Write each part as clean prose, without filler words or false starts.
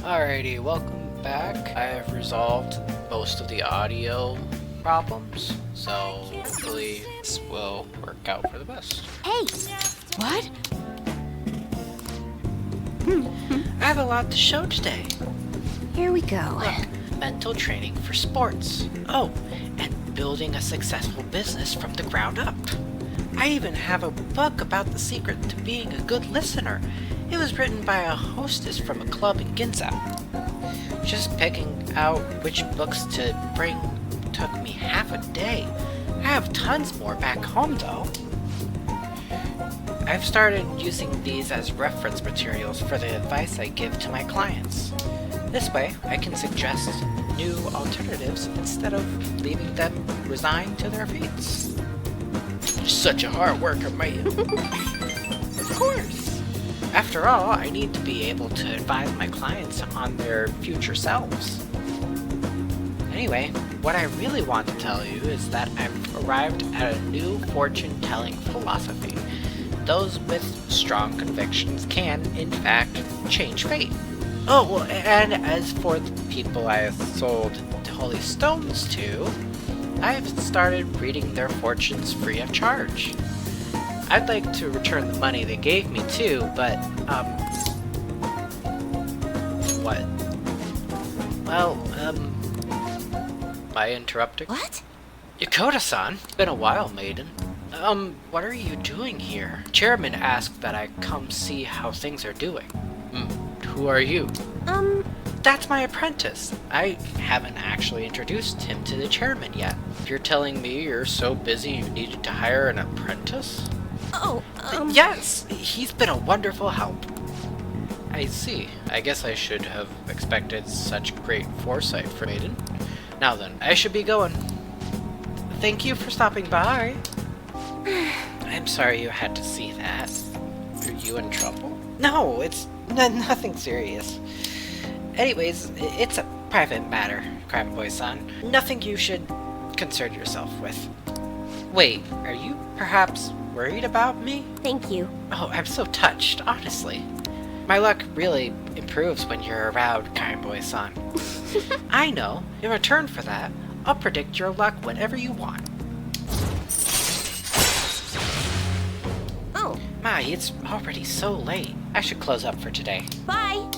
Alrighty, welcome back. I have resolved most of the audio problems, so hopefully this will work out for the best. Hey! What? I have a lot to show today. Here we go. Look, mental training for sports. Oh, and building a successful business from the ground up. I even have a book about the secret to being a good listener. It was written by a hostess from a club in Ginza. Just picking out which books to bring took me half a day. I have tons more back home though. I've started using these as reference materials for the advice I give to my clients. This way, I can suggest new alternatives instead of leaving them resigned to their fates. You're such a hard worker, mate. Of course. After all, I need to be able to advise my clients on their future selves. Anyway, what I really want to tell you is that I've arrived at a new fortune-telling philosophy. Those with strong convictions can, in fact, change fate. Oh, well, and as for the people I have sold the holy stones to, I've started reading their fortunes free of charge. I'd like to return the money they gave me too, but, what? Well, am I interrupting? What? Yokota-san, it's been a while, maiden. What are you doing here? Chairman asked that I come see how things are doing. Who are you? That's my apprentice. I haven't actually introduced him to the chairman yet. You're telling me you're so busy you needed to hire an apprentice? Oh, Yes! He's been a wonderful help. I see. I guess I should have expected such great foresight from Maiden. Now then, I should be going. Thank you for stopping by. I'm sorry you had to see that. Are you in trouble? No, it's nothing serious. Anyways, it's a private matter, Cryboy-san. Nothing you should concern yourself with. Wait, are you perhaps worried about me? Thank you. Oh, I'm so touched, honestly. My luck really improves when you're around, Cryboy-san. I know. In return for that, I'll predict your luck whenever you want. Oh, My, it's already so late. I should close up for today. bye!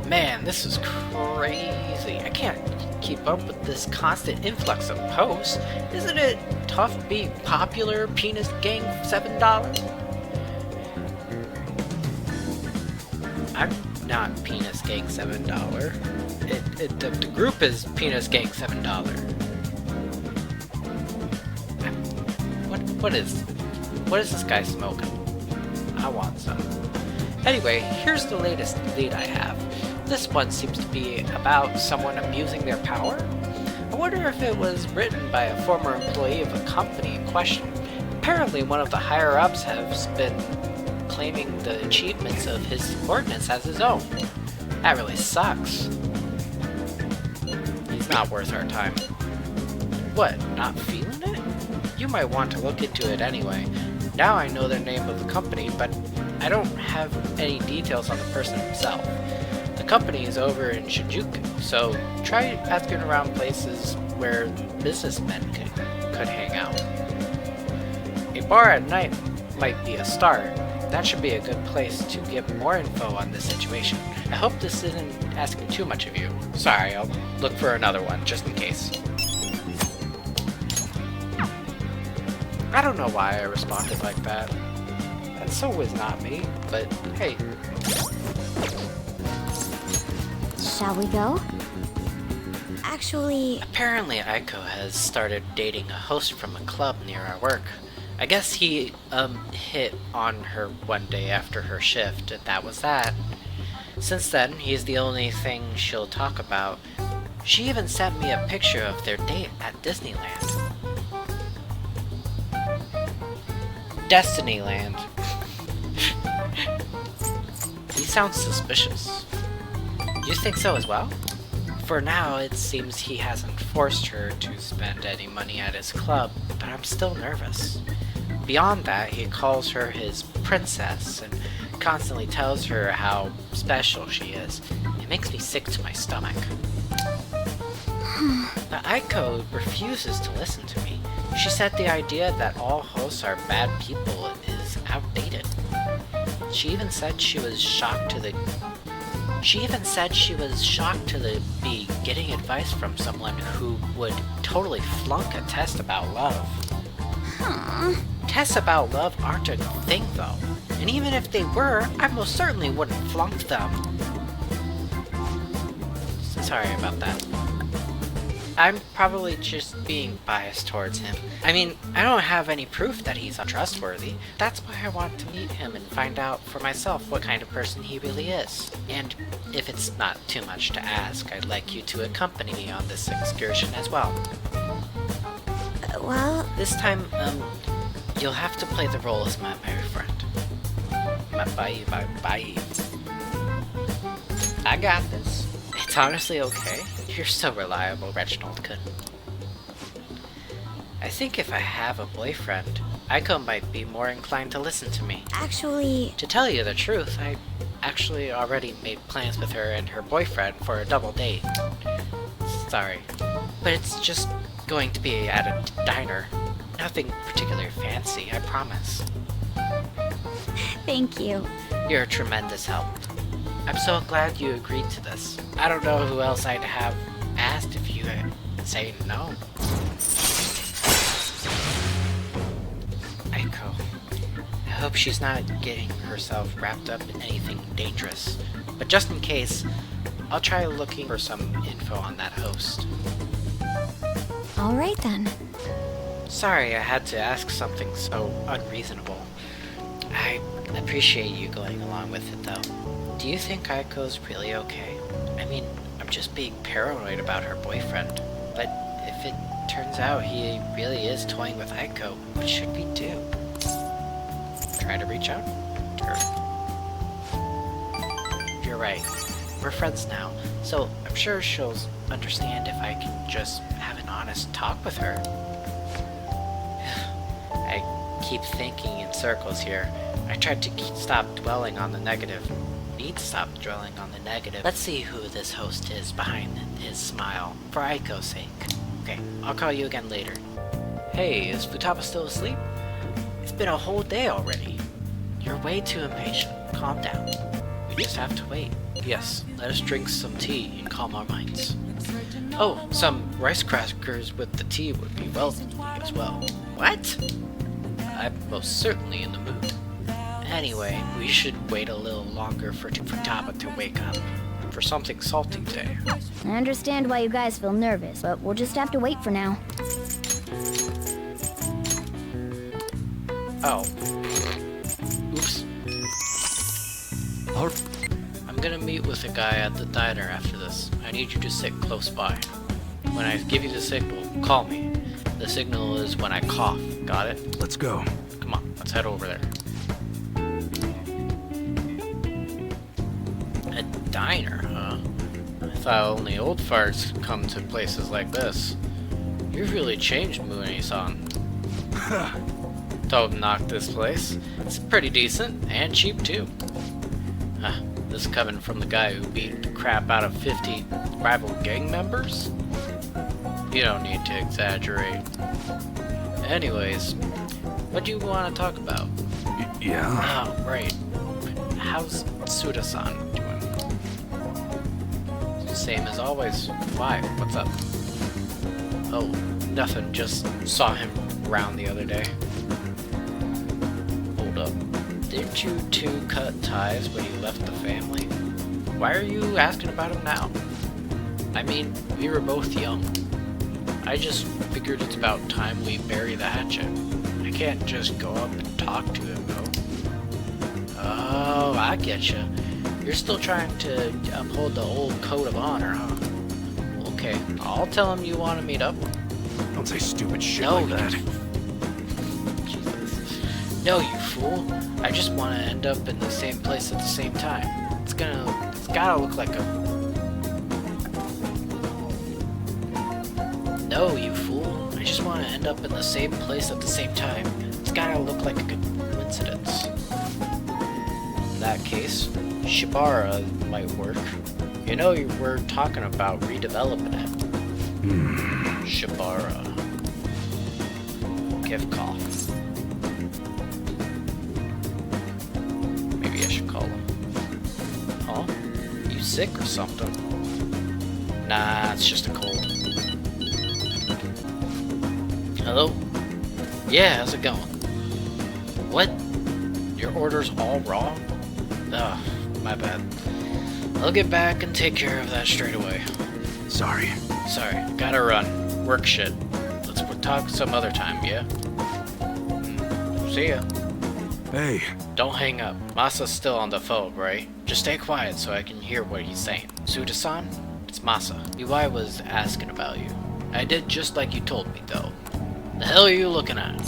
Man, this is crazy. I can't keep up with this constant influx of posts. Isn't it tough being popular, Penis Gang $7? I'm not Penis Gang $7. The group is Penis Gang $7. What is this guy smoking? I want some. Anyway, here's the latest lead I have. This one seems to be about someone abusing their power. I wonder if it was written by a former employee of a company in question. Apparently one of the higher-ups has been claiming the achievements of his subordinates as his own. That really sucks. He's not worth our time. What, not feeling it? You might want to look into it anyway. Now I know the name of the company, but I don't have any details on the person himself. The company is over in Shinjuku, so try asking around places where businessmen could hang out. A bar at night might be a start. That should be a good place to get more info on this situation. I hope this isn't asking too much of you. Sorry, I'll look for another one, just in case. I don't know why I responded like that. That so was not me, but hey. Shall we go? Actually, Apparently Aiko has started dating a host from a club near our work. I guess he, hit on her one day after her shift, and that was that. Since then, he's the only thing she'll talk about. She even sent me a picture of their date at Disneyland. Destinyland. He sounds suspicious. You think so as well? For now, it seems he hasn't forced her to spend any money at his club, but I'm still nervous. Beyond that, he calls her his princess and constantly tells her how special she is. It makes me sick to my stomach. But Aiko refuses to listen to me. She said the idea that all hosts are bad people is outdated. She even said she was shocked to be getting advice from someone who would totally flunk a test about love. Tests about love aren't a thing though, and even if they were, I most certainly wouldn't flunk them. Sorry about that. I'm probably just being biased towards him. I mean, I don't have any proof that he's untrustworthy. That's why I want to meet him and find out for myself what kind of person he really is. And if it's not too much to ask, I'd like you to accompany me on this excursion as well. Well, This time, you'll have to play the role as my friend. Bye. I got this. It's honestly okay. You're so reliable, Reginald Kun. I think if I have a boyfriend, Aiko might be more inclined to listen to me. actually, To tell you the truth, I actually already made plans with her and her boyfriend for a double date. Sorry, but it's just going to be at a diner. Nothing particularly fancy, I promise. thank you. You're a tremendous help. I'm so glad you agreed to this. I don't know who else I'd have asked if you had say no. Aiko, I hope she's not getting herself wrapped up in anything dangerous. But just in case, I'll try looking for some info on that host. All right then. Sorry I had to ask something so unreasonable. I appreciate you going along with it though. Do you think Aiko's really okay? I mean, I'm just being paranoid about her boyfriend. But if it turns out he really is toying with Aiko, what should we do? Try to reach out to her? You're right. We're friends now, so I'm sure she'll understand if I can just have an honest talk with her. I keep thinking in circles here. I tried to stop dwelling on the negative. Need to stop dwelling on the negative. Let's see who this host is behind his smile, for Aiko's sake. Okay, I'll call you again later. Hey, is Futaba still asleep? It's been a whole day already. You're way too impatient. Calm down. We just have to wait. Yes, let us drink some tea and calm our minds. Oh, some rice crackers with the tea would be welcome as well. What? I'm most certainly in the mood. Anyway, we should wait a little longer for Futaba to wake up. For something salty today. I understand why you guys feel nervous, but we'll just have to wait for now. Oh. Oops. I'm gonna meet with a guy at the diner after this. I need you to sit close by. When I give you the signal, call me. The signal is when I cough. Got it? Let's go. Come on, let's head over there. A diner, huh? I thought only old farts come to places like this. You've really changed, Mooney-san. Don't knock this place. It's pretty decent, and cheap too. This coming from the guy who beat the crap out of 50 rival gang members? You don't need to exaggerate. Anyways, what do you want to talk about? Yeah? Oh, right. How's Suda-san doing? Same as always. Why? What's up? Oh, nothing. Just saw him around the other day. Hold up. Didn't you two cut ties when you left the family? Why are you asking about him now? I mean, we were both young. I just figured it's about time we bury the hatchet. I can't just go up and talk to him, though. Oh, I getcha. You're still trying to uphold the old code of honor, huh? Okay, I'll tell him you want to meet up. Don't say stupid shit No, like that. Jesus. No, you fool. I just want to end up in the same place at the same time. It's gotta look like a... No, you fool. I just want to end up in the same place at the same time. It's gotta look like a coincidence. that case, Shibara might work. You know, we're talking about redeveloping it. Shibara. Give call. Maybe I should call him. Huh? You sick or something? Nah, it's just a cold. Hello? Yeah, how's it going? What? Your order's all wrong? Ugh, my bad. I'll get back and take care of that straight away. Sorry. Sorry, gotta run. Work shit. Let's talk some other time, yeah? See ya. Hey. Don't hang up. Masa's still on the phone, right? Just stay quiet so I can hear what he's saying. Suda-san? It's Masa. UI was asking about you. I did just like you told me, though. The hell are you looking at?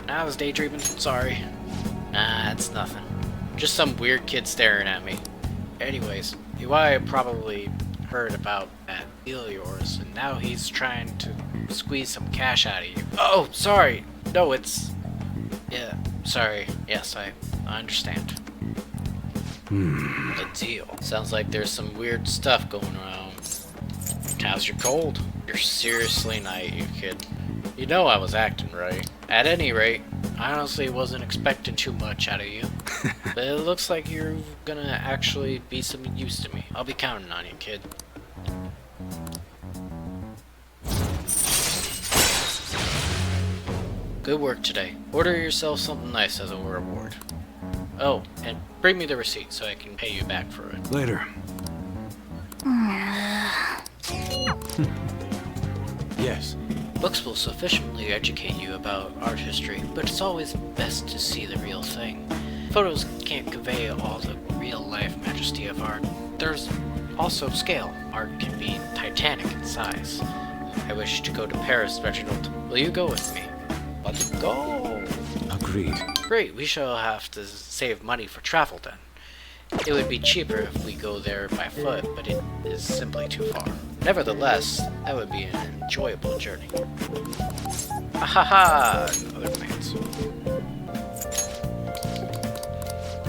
I was daydreaming. Sorry. Nah, it's nothing. Just some weird kid staring at me. Anyways, UI probably heard about that deal of yours, and now he's trying to squeeze some cash out of you. Oh, sorry. No, it's... Yeah, sorry. Yes, I understand. The deal. Sounds like there's some weird stuff going around. How's your cold? You're seriously naive, kid. You know I was acting right. At any rate, I honestly wasn't expecting too much out of you. But it looks like you're gonna actually be some use to me. I'll be counting on you, kid. Good work today. Order yourself something nice as a reward. Oh, and bring me the receipt so I can pay you back for it. Later. Yes. Books will sufficiently educate you about art history, but it's always best to see the real thing. Photos can't convey all the real-life majesty of art. There's also scale. Art can be titanic in size. I wish to go to Paris, Reginald. Will you go with me? Let's go! Agreed. Great, we shall have to save money for travel then. It would be cheaper if we go there by foot, but it is simply too far. Nevertheless, that would be an enjoyable journey. Ahaha! Other plans.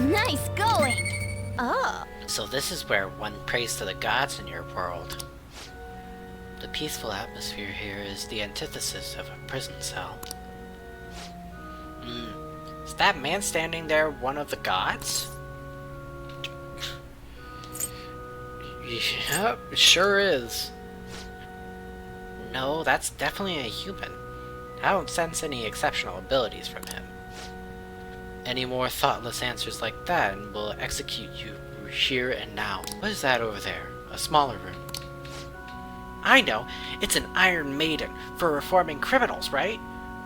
Nice going! Oh. So this is where one prays to the gods in your world. The peaceful atmosphere here is the antithesis of a prison cell. Is that man standing there one of the gods? Yep, it sure is. No, that's definitely a human. I don't sense any exceptional abilities from him. Any more thoughtless answers like that and we'll execute you here and now. What is that over there? A smaller room. I know! It's an Iron Maiden for reforming criminals, right?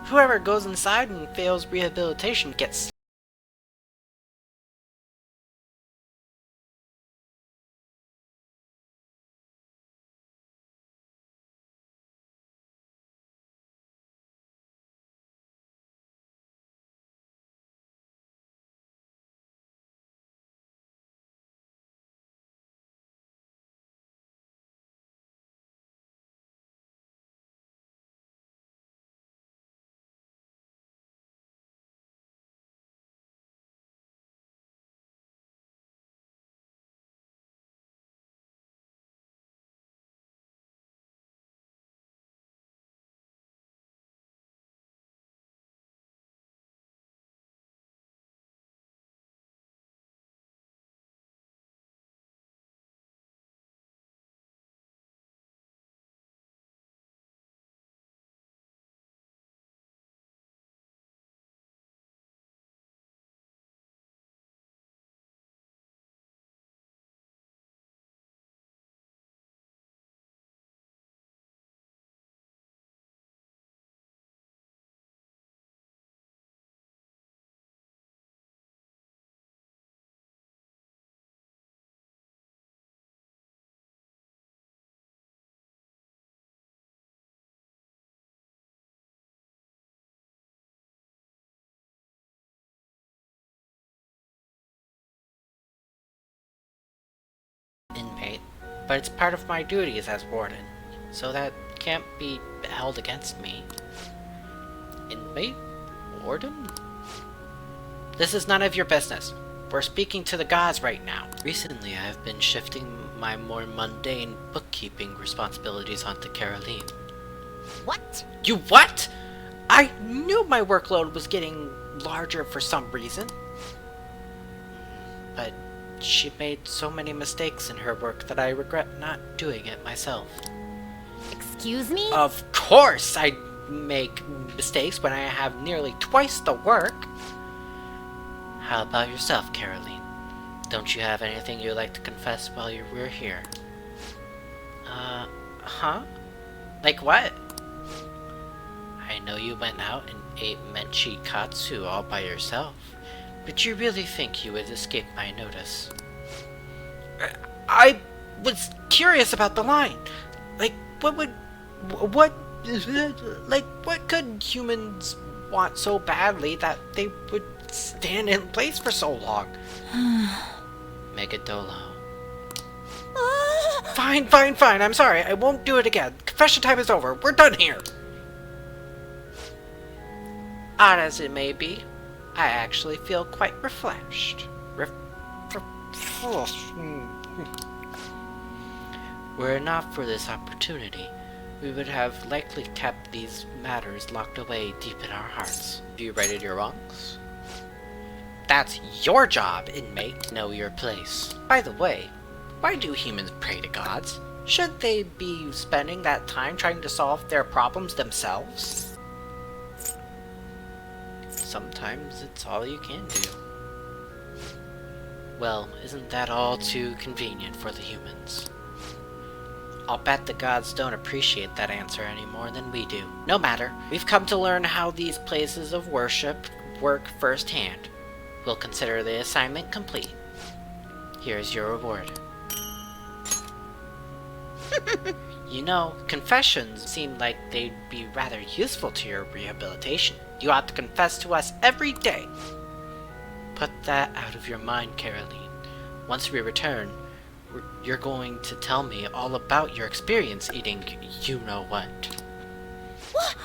Whoever goes inside and fails rehabilitation gets... inmate, but it's part of my duties as warden, so that can't be held against me. Inmate? Warden? This is none of your business. We're speaking to the gods right now. Recently, I've been shifting my more mundane bookkeeping responsibilities onto Caroline. What? You what? I knew my workload was getting larger for some reason. But she made so many mistakes in her work that I regret not doing it myself. Excuse me? Of course I make mistakes when I have nearly twice the work. How about yourself, Caroline? Don't you have anything you'd like to confess while we're here? Huh? Like what? I know you went out and ate menchi katsu all by yourself, but you really think you would escape my notice? I was curious about the line. Like, what could humans want so badly that they would stand in place for so long? Megadolo. Fine. I'm sorry. I won't do it again. Confession time is over. We're done here. Odd as it may be, I actually feel quite refreshed. Were it not for this opportunity, we would have likely kept these matters locked away deep in our hearts. Have you righted your wrongs? That's your job, inmate. Know your place. By the way, why do humans pray to gods? Should they be spending that time trying to solve their problems themselves? Sometimes it's all you can do. Well, isn't that all too convenient for the humans? I'll bet the gods don't appreciate that answer any more than we do. No matter, we've come to learn how these places of worship work firsthand. We'll consider the assignment complete. Here's your reward. You know, confessions seem like they'd be rather useful to your rehabilitation. You ought to confess to us every day. Put that out of your mind, Caroline. Once we return, you're going to tell me all about your experience eating you-know-what. What?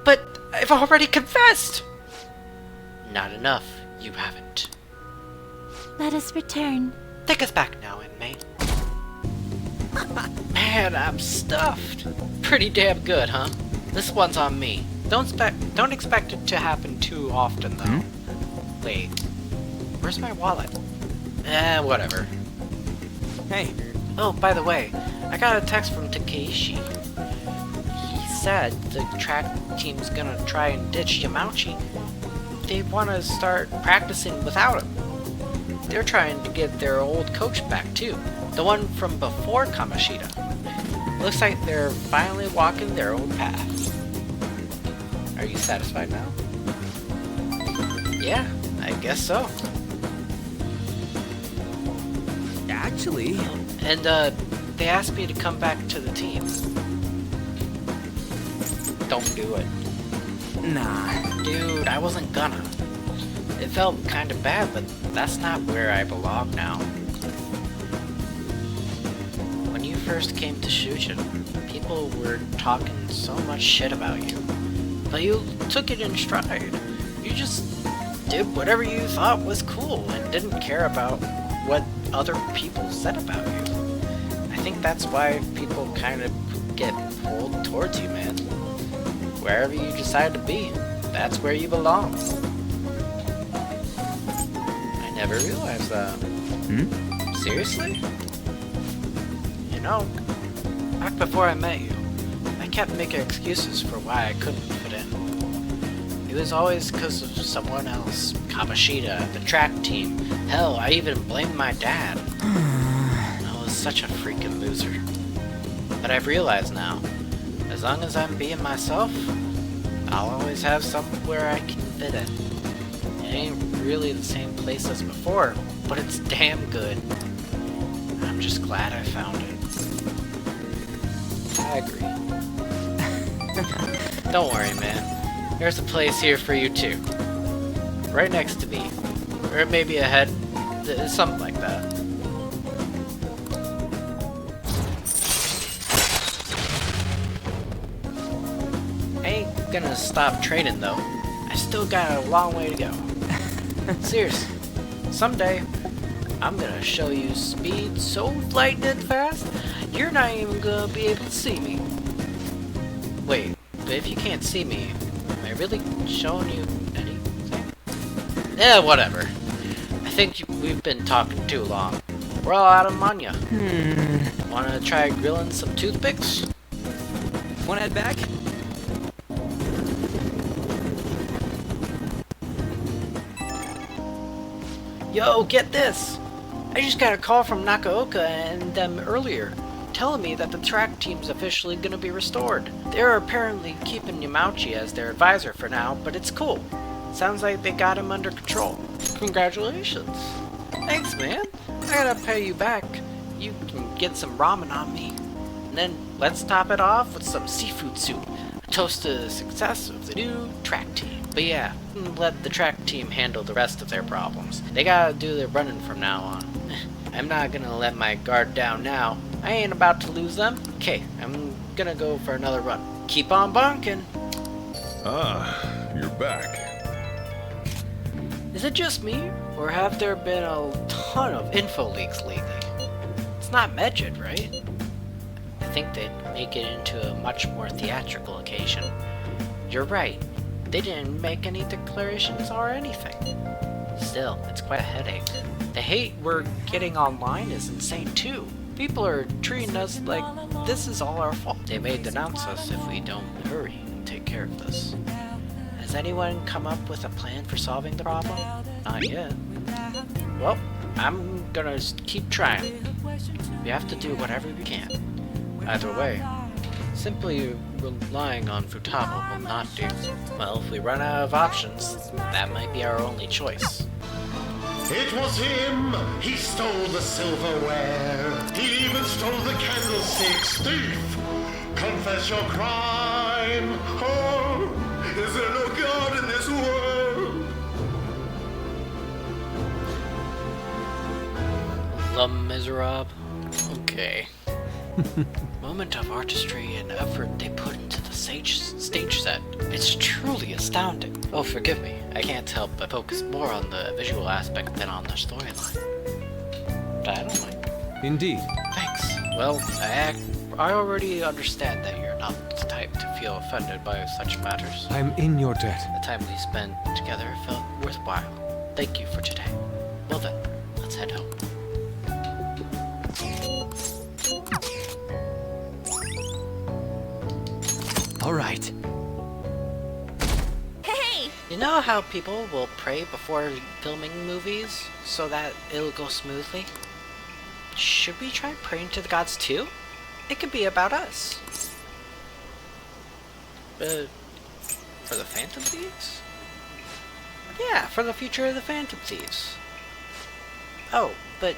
But I've already confessed! Not enough, you haven't. Let us return. Take us back now, inmate. Man, I'm stuffed. Pretty damn good, huh? This one's on me. Don't expect it to happen too often, though. Wait, where's my wallet? Whatever. Hey. Oh, by the way, I got a text from Takeishi. He said the track team's gonna try and ditch Yamauchi. They want to start practicing without him. They're trying to get their old coach back too, the one from before Kamoshida. Looks like they're finally walking their own path. Are you satisfied now? Yeah, I guess so. Actually... And, they asked me to come back to the team. Don't do it. Nah. Dude, I wasn't gonna. It felt kinda bad, but that's not where I belong now. When you first came to Shujin, people were talking so much shit about you. But you took it in stride. You just did whatever you thought was cool and didn't care about what other people said about you. I think that's why people kind of get pulled towards you, man. Wherever you decide to be, that's where you belong. I never realized that. Seriously? You know, back before I met you, I kept making excuses for why I couldn't fit in. It was always because of someone else. Kamoshida, the track team. Hell, I even blamed my dad. I was such a freaking loser. But I've realized now, as long as I'm being myself, I'll always have somewhere I can fit in. It ain't really the same place as before, but it's damn good. I'm just glad I found it. I agree. Don't worry, man. There's a place here for you too. Right next to me. Or maybe ahead. Something like that. I ain't gonna stop training though. I still got a long way to go. Seriously. Someday, I'm gonna show you speed so lightning fast, you're not even gonna be able to see me. Wait, but if you can't see me, am I really showing you anything? Yeah, whatever. I think we've been talking too long. We're all out of manya. Wanna try grilling some toothpicks? Wanna head back? Yo, get this! I just got a call from Nakaoka and them earlier, telling me that the track team's officially gonna be restored. They're apparently keeping Yamauchi as their advisor for now, but it's cool. Sounds like they got him under control. Congratulations! Thanks, man. I gotta pay you back. You can get some ramen on me. And then let's top it off with some seafood soup. A toast to the success of the new track team. But yeah, let the track team handle the rest of their problems. They gotta do their running from now on. I'm not gonna let my guard down now. I ain't about to lose them. Okay, I'm gonna go for another run. Keep on bonking. Ah, you're back. Is it just me, or have there been a ton of info leaks lately? It's not Medjed, right? I think they'd make it into a much more theatrical occasion. You're right. They didn't make any declarations or anything. Still, it's quite a headache. The hate we're getting online is insane too. People are treating us like this is all our fault. They may denounce us if we don't hurry and take care of this. Has anyone come up with a plan for solving the problem? Not yet. Well, I'm gonna keep trying. We have to do whatever we can. Either way, simply relying on Futaba will not do. Well, if we run out of options, that might be our only choice. It was him! He stole the silverware! He even stole the candlesticks! Thief! Confess your crime! Oh, is there no God in this world? Les Miserables. Okay. Moment of artistry and effort they put into the stage set. It's truly astounding. Oh, forgive me. I can't help but focus more on the visual aspect than on the storyline. But I don't mind. Indeed. Thanks. Well, I already understand that you're not the type to feel offended by such matters. I'm in your debt. The time we spent together felt worthwhile. Thank you for today. Well then, let's head home. All right. Hey! You know how people will pray before filming movies so that it'll go smoothly? Should we try praying to the gods too? It could be about us. For the Phantom Thieves? Yeah, for the future of the Phantom Thieves. Oh, but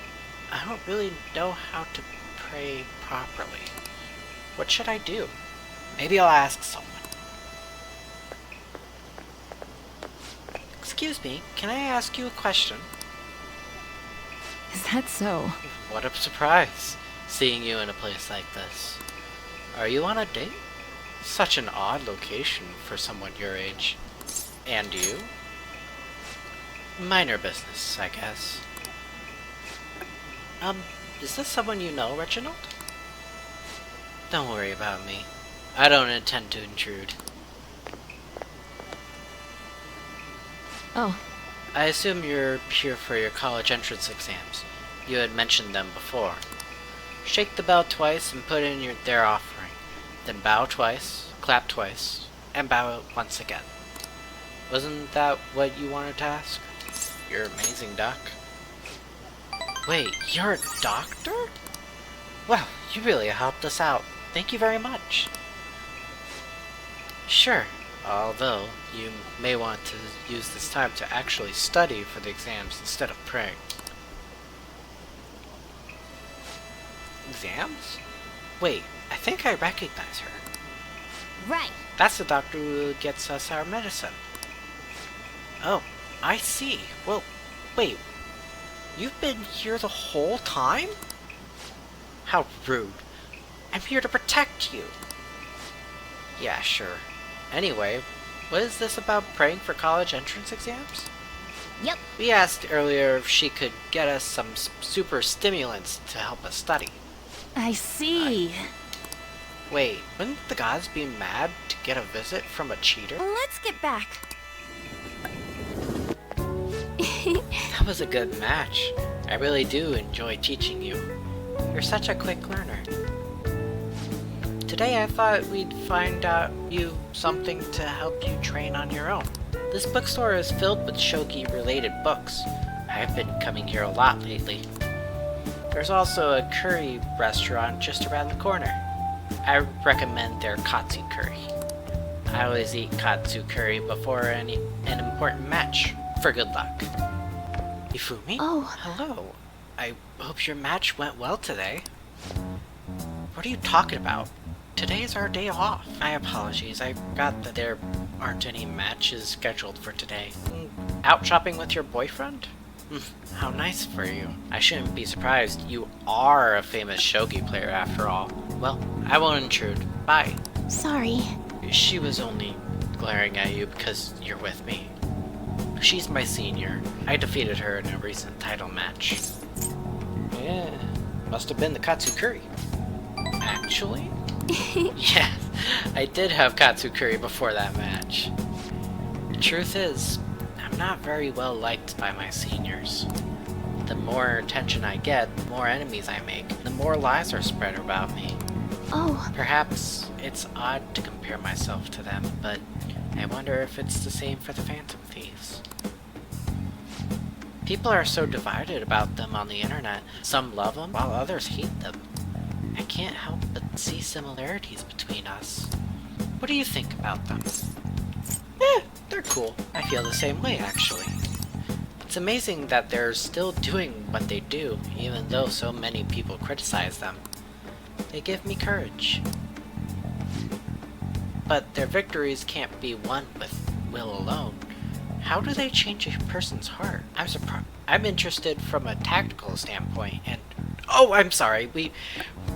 I don't really know how to pray properly. What should I do? Maybe I'll ask someone. Excuse me, can I ask you a question? Is that so? What a surprise, seeing you in a place like this. Are you on a date? Such an odd location for someone your age. And you? Minor business, I guess. Is this someone you know, Reginald? Don't worry about me. I don't intend to intrude. Oh, I assume you're here for your college entrance exams. You had mentioned them before. Shake the bell twice and put in their offering. Then bow twice, clap twice, and bow once again. Wasn't that what you wanted to ask? You're amazing, Doc. Wait, you're a doctor? Well, you really helped us out. Thank you very much. Sure, although you may want to use this time to actually study for the exams instead of praying. Exams? Wait, I think I recognize her. Right. That's the doctor who gets us our medicine. Oh, I see. Well, wait. You've been here the whole time? How rude. I'm here to protect you. Yeah, sure. Anyway, what is this about praying for college entrance exams? Yep. We asked earlier if she could get us some super stimulants to help us study. I see. Wait, wouldn't the gods be mad to get a visit from a cheater? Let's get back. That was a good match. I really do enjoy teaching you. You're such a quick learner. Today I thought we'd find out you something to help you train on your own. This bookstore is filled with shogi-related books. I've been coming here a lot lately. There's also a curry restaurant just around the corner. I recommend their katsu curry. I always eat katsu curry before an important match, for good luck. Ifumi? Oh. Hello. I hope your match went well today. What are you talking about? Today's our day off. My apologies, I forgot that there aren't any matches scheduled for today. Out shopping with your boyfriend? How nice for you. I shouldn't be surprised. You are a famous shogi player after all. Well, I won't intrude. Bye. Sorry. She was only glaring at you because you're with me. She's my senior. I defeated her in a recent title match. Yeah, must have been the katsu curry. Actually? Yes, I did have katsu curry before that match. The truth is, I'm not very well liked by my seniors. The more attention I get, the more enemies I make, the more lies are spread about me. Oh. Perhaps it's odd to compare myself to them, but I wonder if it's the same for the Phantom Thieves. People are so divided about them on the internet. Some love them, while others hate them. I can't help but see similarities between us. What do you think about them? They're cool. I feel the same way, actually. It's amazing that they're still doing what they do, even though so many people criticize them. They give me courage. But their victories can't be won with will alone. How do they change a person's heart? I'm interested from a tactical standpoint, and oh, I'm sorry, we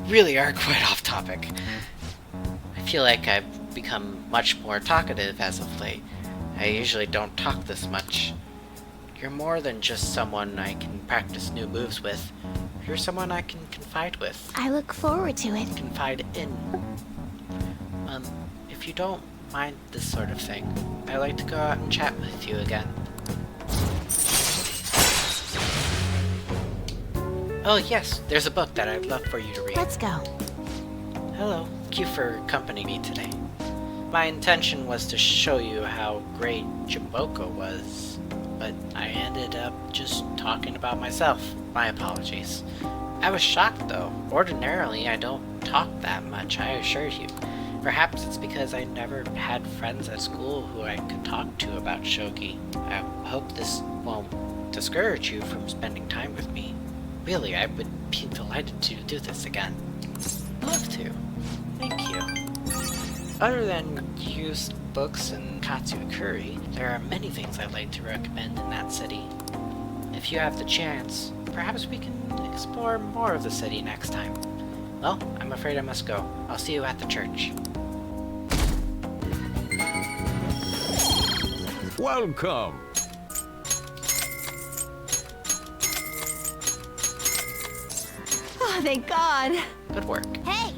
really are quite off topic. I feel like I've become much more talkative as of late. I usually don't talk this much. You're more than just someone I can practice new moves with. You're someone I can confide with. I look forward to it. Confide in. If you don't mind this sort of thing, I'd like to go out and chat with you again. Oh yes, there's a book that I'd love for you to read. Let's go. Hello, thank you for accompanying me today. My intention was to show you how great Jimboka was, but I ended up just talking about myself. My apologies. I was shocked though. Ordinarily, I don't talk that much, I assure you. Perhaps it's because I never had friends at school who I could talk to about shogi. I hope this won't discourage you from spending time with me. Really, I would be delighted to do this again. Love to. Thank you. Other than used books and katsu curry, there are many things I'd like to recommend in that city. If you have the chance, perhaps we can explore more of the city next time. Well, I'm afraid I must go. I'll see you at the church. Welcome. Oh, thank God. Good work. Hey!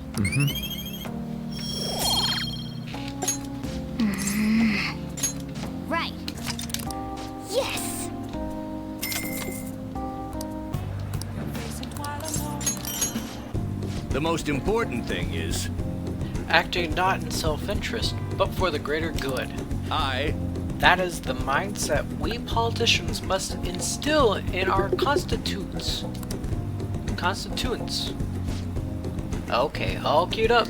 Right. Yes! The most important thing is, Acting not in self-interest, but for the greater good. That is the mindset we politicians must instill in our constituents. Okay, all queued up.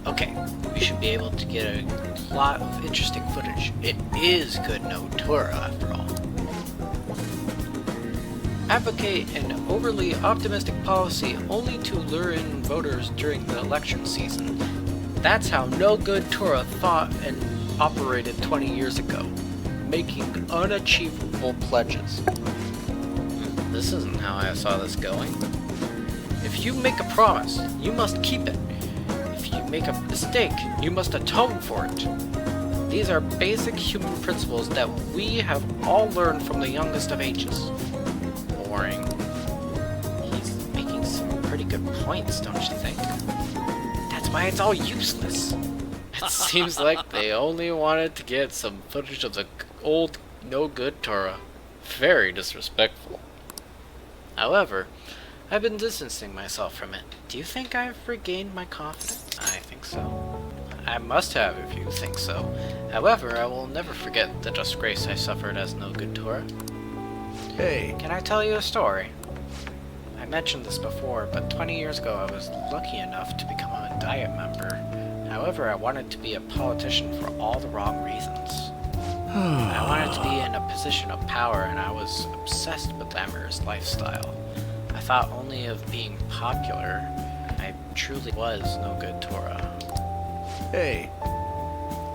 Okay, we should be able to get a lot of interesting footage. It is good no Torah, after all. Advocate an overly optimistic policy only to lure in voters during the election season. That's how no good Torah thought and operated 20 years ago, making unachievable pledges. This isn't how I saw this going. If you make a promise, you must keep it. If you make a mistake, you must atone for it. These are basic human principles that we have all learned from the youngest of ages. Boring. He's making some pretty good points, don't you think? That's why it's all useless. It seems like they only wanted to get some footage of the old no-good Torah. Very disrespectful. However, I've been distancing myself from it. Do you think I've regained my confidence? I think so. I must have if you think so. However, I will never forget the disgrace I suffered as no-good Torah. Hey. Can I tell you a story? I mentioned this before, but 20 years ago I was lucky enough to become a Diet member. However, I wanted to be a politician for all the wrong reasons. I wanted to be in a position of power, and I was obsessed with the Emperor's lifestyle. I thought only of being popular. I truly was no good Torah. Hey.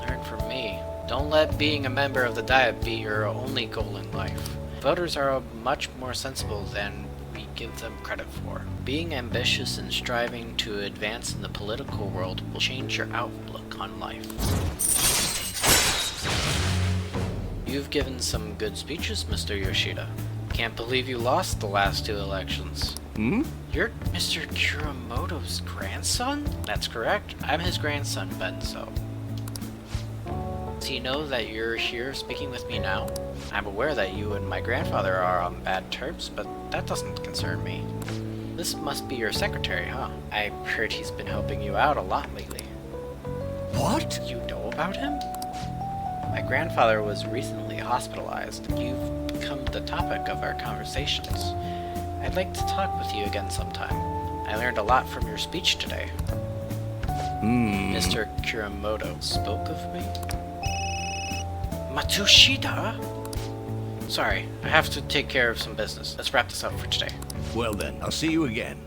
Learn from me. Don't let being a member of the Diet be your only goal in life. Voters are much more sensible than we give them credit for. Being ambitious and striving to advance in the political world will change your outlook on life. You've given some good speeches, Mr. Yoshida. Can't believe you lost the last 2 elections. You're Mr. Kuramoto's grandson? That's correct. I'm his grandson, Benzo. Does he know that you're here speaking with me now? I'm aware that you and my grandfather are on bad terms, but that doesn't concern me. This must be your secretary, huh? I've heard he's been helping you out a lot lately. What? You know about him? My grandfather was recently hospitalized. You've become the topic of our conversations. I'd like to talk with you again sometime. I learned a lot from your speech today. Mr. Kuramoto spoke of me? Matsushita? Sorry, I have to take care of some business. Let's wrap this up for today. Well then, I'll see you again.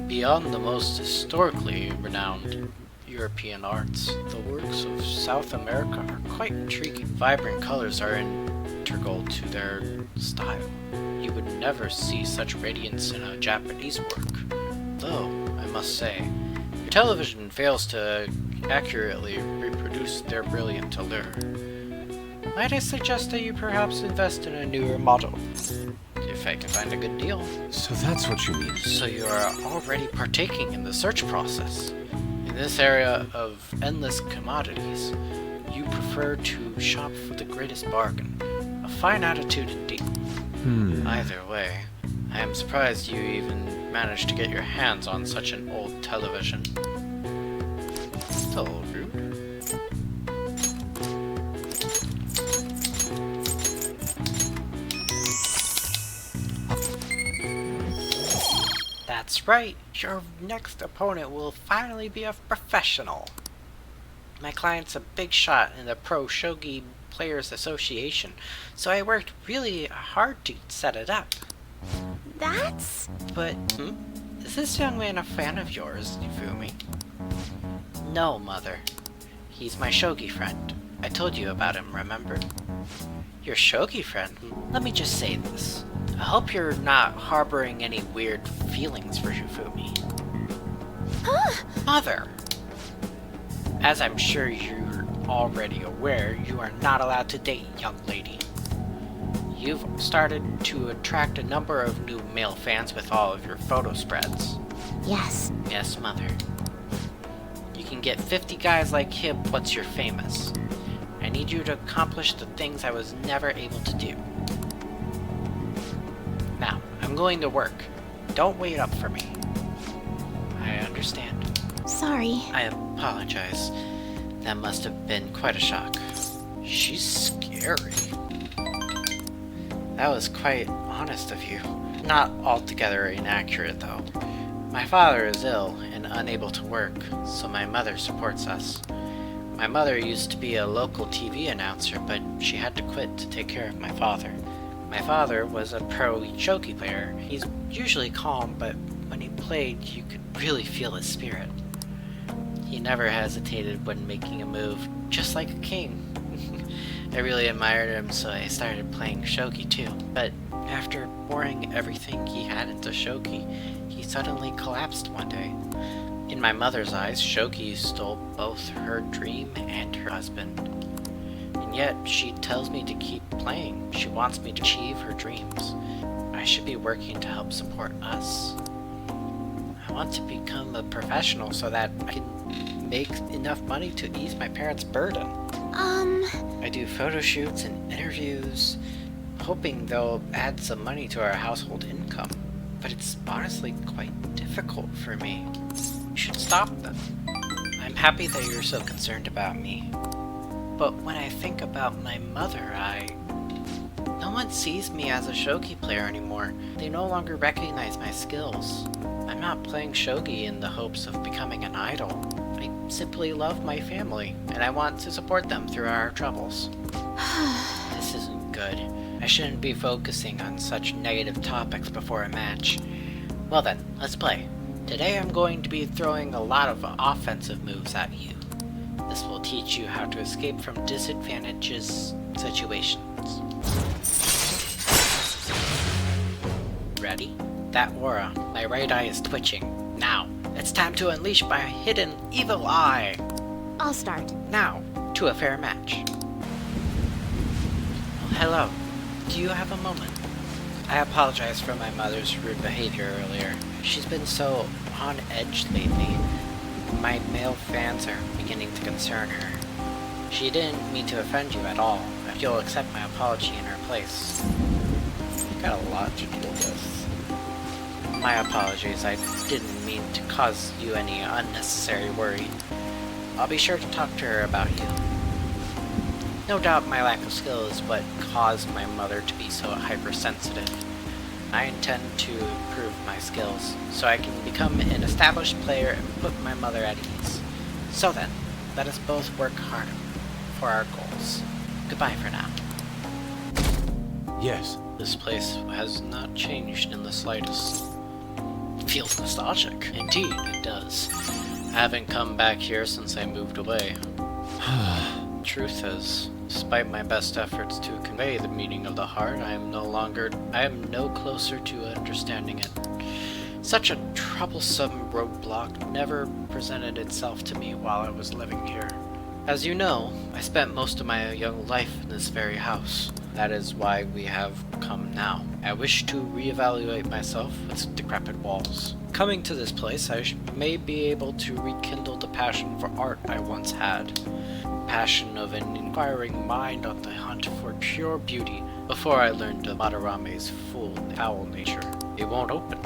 Beyond the most historically renowned European arts, the works of South America are quite intriguing. Vibrant colors are integral to their style. You would never see such radiance in a Japanese work. Though, I must say, your television fails to accurately reproduce their brilliant allure. Might I suggest that you perhaps invest in a newer model? If I can find a good deal. So that's what you mean. So you are already partaking in the search process. In this area of endless commodities, you prefer to shop for the greatest bargain. A fine attitude indeed. Either way, I am surprised you even managed to get your hands on such an old television. It's a little rude. That's right, your next opponent will finally be a professional. My client's a big shot in the Pro Shogi Players Association, so I worked really hard to set it up. That's... But, is this young man a fan of yours, Yufumi? No, Mother. He's my shogi friend. I told you about him, remember? Your shogi friend? Let me just say this. I hope you're not harboring any weird feelings for Yufumi. Mother! As I'm sure you're already aware, you are not allowed to date, young lady. You've started to attract a number of new male fans with all of your photo spreads. Yes. Yes, Mother. You can get 50 guys like him once you're famous. I need you to accomplish the things I was never able to do. Now, I'm going to work. Don't wait up for me. I understand. Sorry. I apologize. That must have been quite a shock. She's scary. That was quite honest of you. Not altogether inaccurate, though. My father is ill and unable to work, so my mother supports us. My mother used to be a local TV announcer, but she had to quit to take care of my father. My father was a pro shogi player. He's usually calm, but when he played, you could really feel his spirit. He never hesitated when making a move, just like a king. I really admired him, so I started playing shogi too. But after pouring everything he had into shogi, he suddenly collapsed one day. In my mother's eyes, Shogi stole both her dream and her husband. And yet, she tells me to keep playing. She wants me to achieve her dreams. I should be working to help support us. I want to become a professional so that I can make enough money to ease my parents' burden. I do photo shoots and interviews, hoping they'll add some money to our household income. But it's honestly quite difficult for me. You should stop them. I'm happy that you're so concerned about me. But when I think about my mother, no one sees me as a shogi player anymore. They no longer recognize my skills. I'm not playing shogi in the hopes of becoming an idol. I simply love my family, and I want to support them through our troubles. This isn't good. I shouldn't be focusing on such negative topics before a match. Well then, let's play. Today I'm going to be throwing a lot of offensive moves at you. This will teach you how to escape from disadvantageous situations. Ready? That aura. My right eye is twitching. Now, it's time to unleash my hidden evil eye. I'll start. Now, to a fair match. Well, hello. Do you have a moment? I apologize for my mother's rude behavior earlier. She's been so on edge lately. My male fans are beginning to concern her. She didn't mean to offend you at all. If you'll accept my apology in her place. You've got a lot to deal with. My apologies, I didn't mean to cause you any unnecessary worry. I'll be sure to talk to her about you. No doubt my lack of skill is what caused my mother to be so hypersensitive. I intend to improve my skills, so I can become an established player and put my mother at ease. So then, let us both work hard for our goals. Goodbye for now. Yes. This place has not changed in the slightest. It feels nostalgic. Indeed, it does. I haven't come back here since I moved away. Truth is, despite my best efforts to convey the meaning of the heart, I am no closer to understanding it. Such a troublesome roadblock never presented itself to me while I was living here. As you know, I spent most of my young life in this very house. That is why we have come now. I wish to reevaluate myself with decrepit walls. Coming to this place, I may be able to rekindle the passion for art I once had. Passion of an inquiring mind on the hunt for pure beauty before I learned of Madarame's foul nature. It won't open.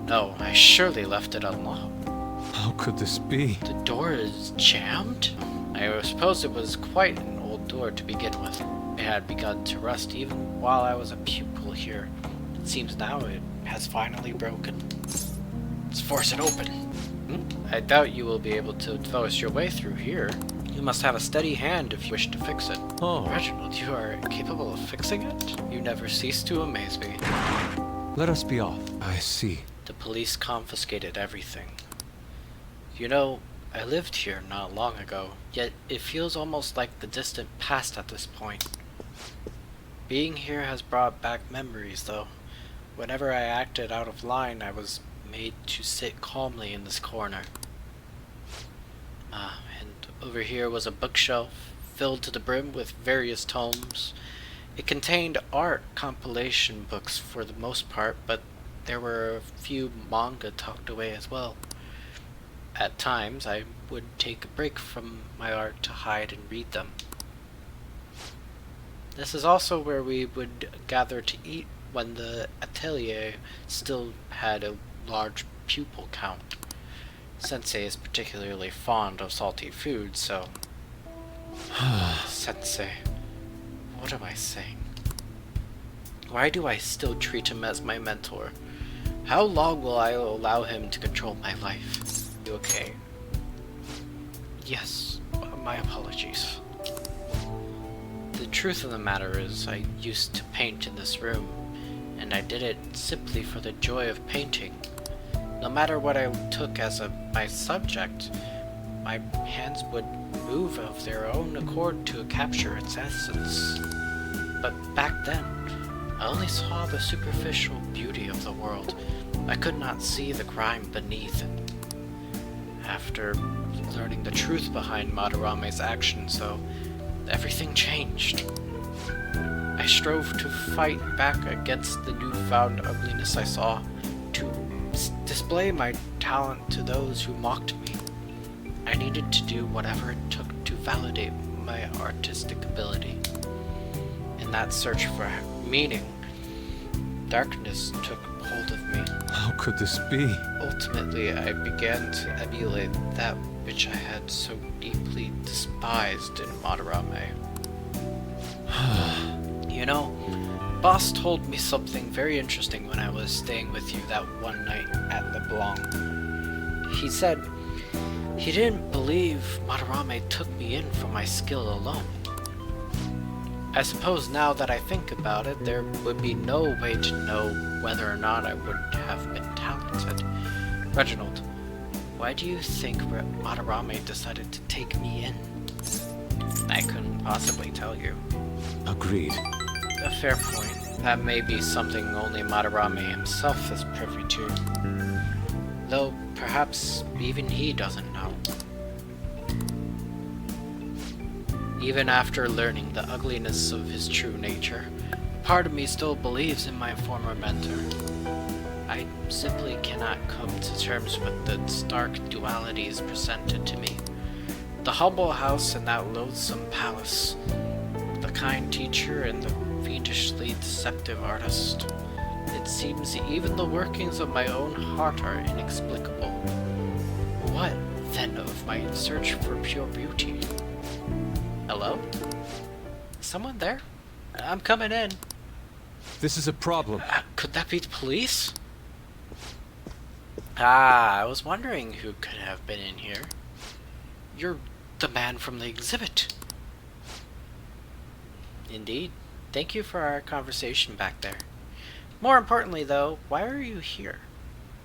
No, I surely left it unlocked. How could this be? The door is jammed? I suppose it was quite an old door to begin with. It had begun to rust even while I was a pupil here. It seems now it has finally broken. Let's force it open. I doubt you will be able to force your way through here. You must have a steady hand if you wish to fix it. Oh. Reginald, you are capable of fixing it? You never cease to amaze me. Let us be off. I see. The police confiscated everything. You know, I lived here not long ago, yet it feels almost like the distant past at this point. Being here has brought back memories, though. Whenever I acted out of line, I was made to sit calmly in this corner. And over here was a bookshelf, filled to the brim with various tomes. It contained art compilation books for the most part, but there were a few manga tucked away as well. At times, I would take a break from my art to hide and read them. This is also where we would gather to eat when the atelier still had a large pupil count. Sensei is particularly fond of salty food, so... Sensei, what am I saying? Why do I still treat him as my mentor? How long will I allow him to control my life? You okay? Yes, my apologies. The truth of the matter is, I used to paint in this room, and I did it simply for the joy of painting. No matter what I took as my subject, my hands would move of their own accord to capture its essence. But back then, I only saw the superficial beauty of the world. I could not see the crime beneath it. after learning the truth behind Madarame's actions, though, everything changed. I strove to fight back against the newfound ugliness I saw, to display my talent to those who mocked me. I needed to do whatever it took to validate my artistic ability. In that search for meaning, darkness took hold of me. How could this be? Ultimately, I began to emulate that which I had so deeply despised in Madarame. You know, Boss told me something very interesting when I was staying with you that one night at LeBlanc. He said he didn't believe Madarame took me in for my skill alone. I suppose now that I think about it, there would be no way to know whether or not I would have been talented. Reginald, why do you think Madarame decided to take me in? I couldn't possibly tell you. Agreed. A fair point. That may be something only Madarame himself is privy to. Though, perhaps even he doesn't know. Even after learning the ugliness of his true nature, part of me still believes in my former mentor. I simply cannot come to terms with the stark dualities presented to me. The humble house and that loathsome palace. The kind teacher and the fiendishly deceptive artist. It seems even the workings of my own heart are inexplicable. What, then, of my search for pure beauty? Hello? Is someone there? I'm coming in. This is a problem. Could that be the police? I was wondering who could have been in here. You're the man from the exhibit. Indeed. Thank you for our conversation back there. More importantly, though, why are you here?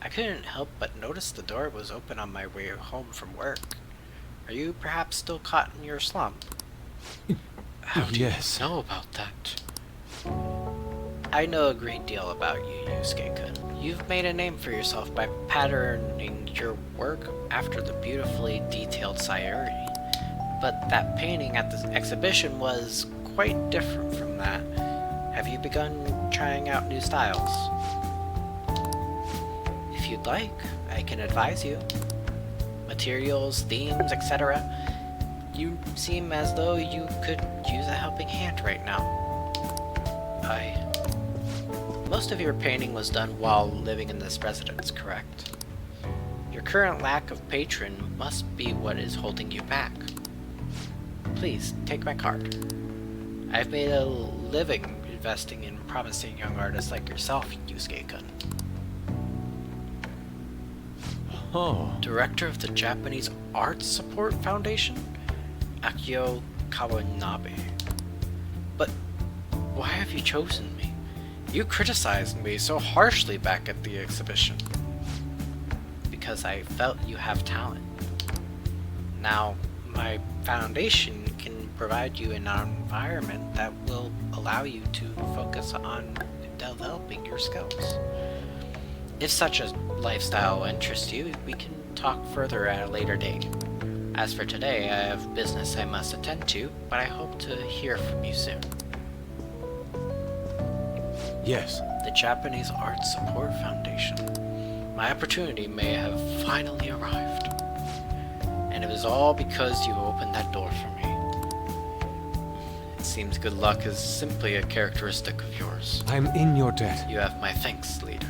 I couldn't help but notice the door was open on my way home from work. Are you perhaps still caught in your slump? How do Yes. you know about that? I know a great deal about you, Yusuke-kun. You've made a name for yourself by patterning your work after the beautifully detailed Sayuri. But that painting at the exhibition was quite different from that. Have you begun trying out new styles? If you'd like, I can advise you. Materials, themes, etc. You seem as though you could use a helping hand right now. Most of your painting was done while living in this residence, correct? Your current lack of patron must be what is holding you back. Please, take my card. I've made a living investing in promising young artists like yourself, Yusuke-kun. Oh. Director of the Japanese Arts Support Foundation? Akio Kawanabe. But why have you chosen me? You criticized me so harshly back at the exhibition. Because I felt you have talent. Now, my foundation can provide you an environment that will allow you to focus on developing your skills. If such a lifestyle interests you, we can talk further at a later date. As for today, I have business I must attend to, but I hope to hear from you soon. Yes. The Japanese Arts Support Foundation. My opportunity may have finally arrived. And it was all because you opened that door for me. It seems good luck is simply a characteristic of yours. I'm in your debt. You have my thanks, leader.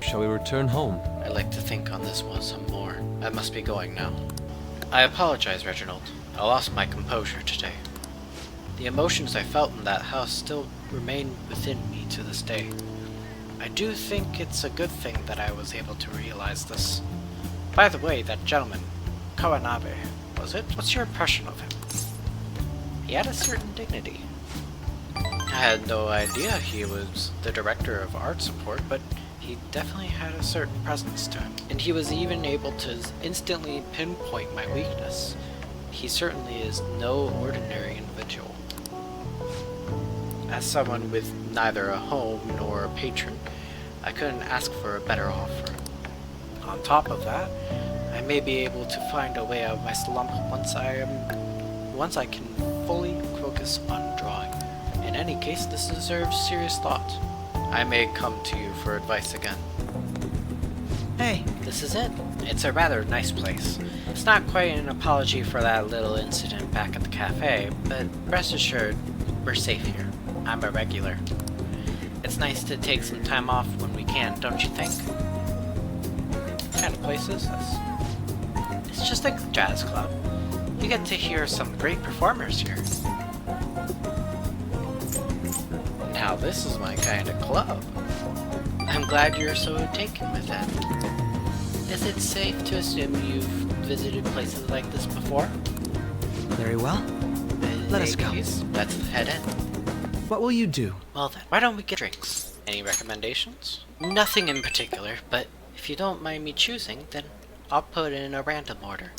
Shall we return home? I like to think on this one some more. I must be going now. I apologize, Reginald. I lost my composure today. The emotions I felt in that house still remain within me to this day. I do think it's a good thing that I was able to realize this. By the way, that gentleman, Kawanabe, was it? What's your impression of him? He had a certain dignity. I had no idea he was the director of art support, but he definitely had a certain presence to him. And he was even able to instantly pinpoint my weakness. He certainly is no ordinary individual. As someone with neither a home nor a patron, I couldn't ask for a better offer. On top of that, I may be able to find a way out of my slump once I can fully focus on drawing. In any case, this deserves serious thought. I may come to you for advice again. Hey, this is it. It's a rather nice place. It's not quite an apology for that little incident back at the cafe, but rest assured, we're safe here. I'm a regular. It's nice to take some time off when we can, don't you think? What kind of place is this? It's just like a jazz club. You get to hear some great performers here. Now this is my kind of club. I'm glad you're so taken with it. Is it safe to assume you've visited places like this before? Very well. Let us go. Let's head in. What will you do? Well then, why don't we get drinks? Any recommendations? Nothing in particular, but if you don't mind me choosing, then I'll put in a random order.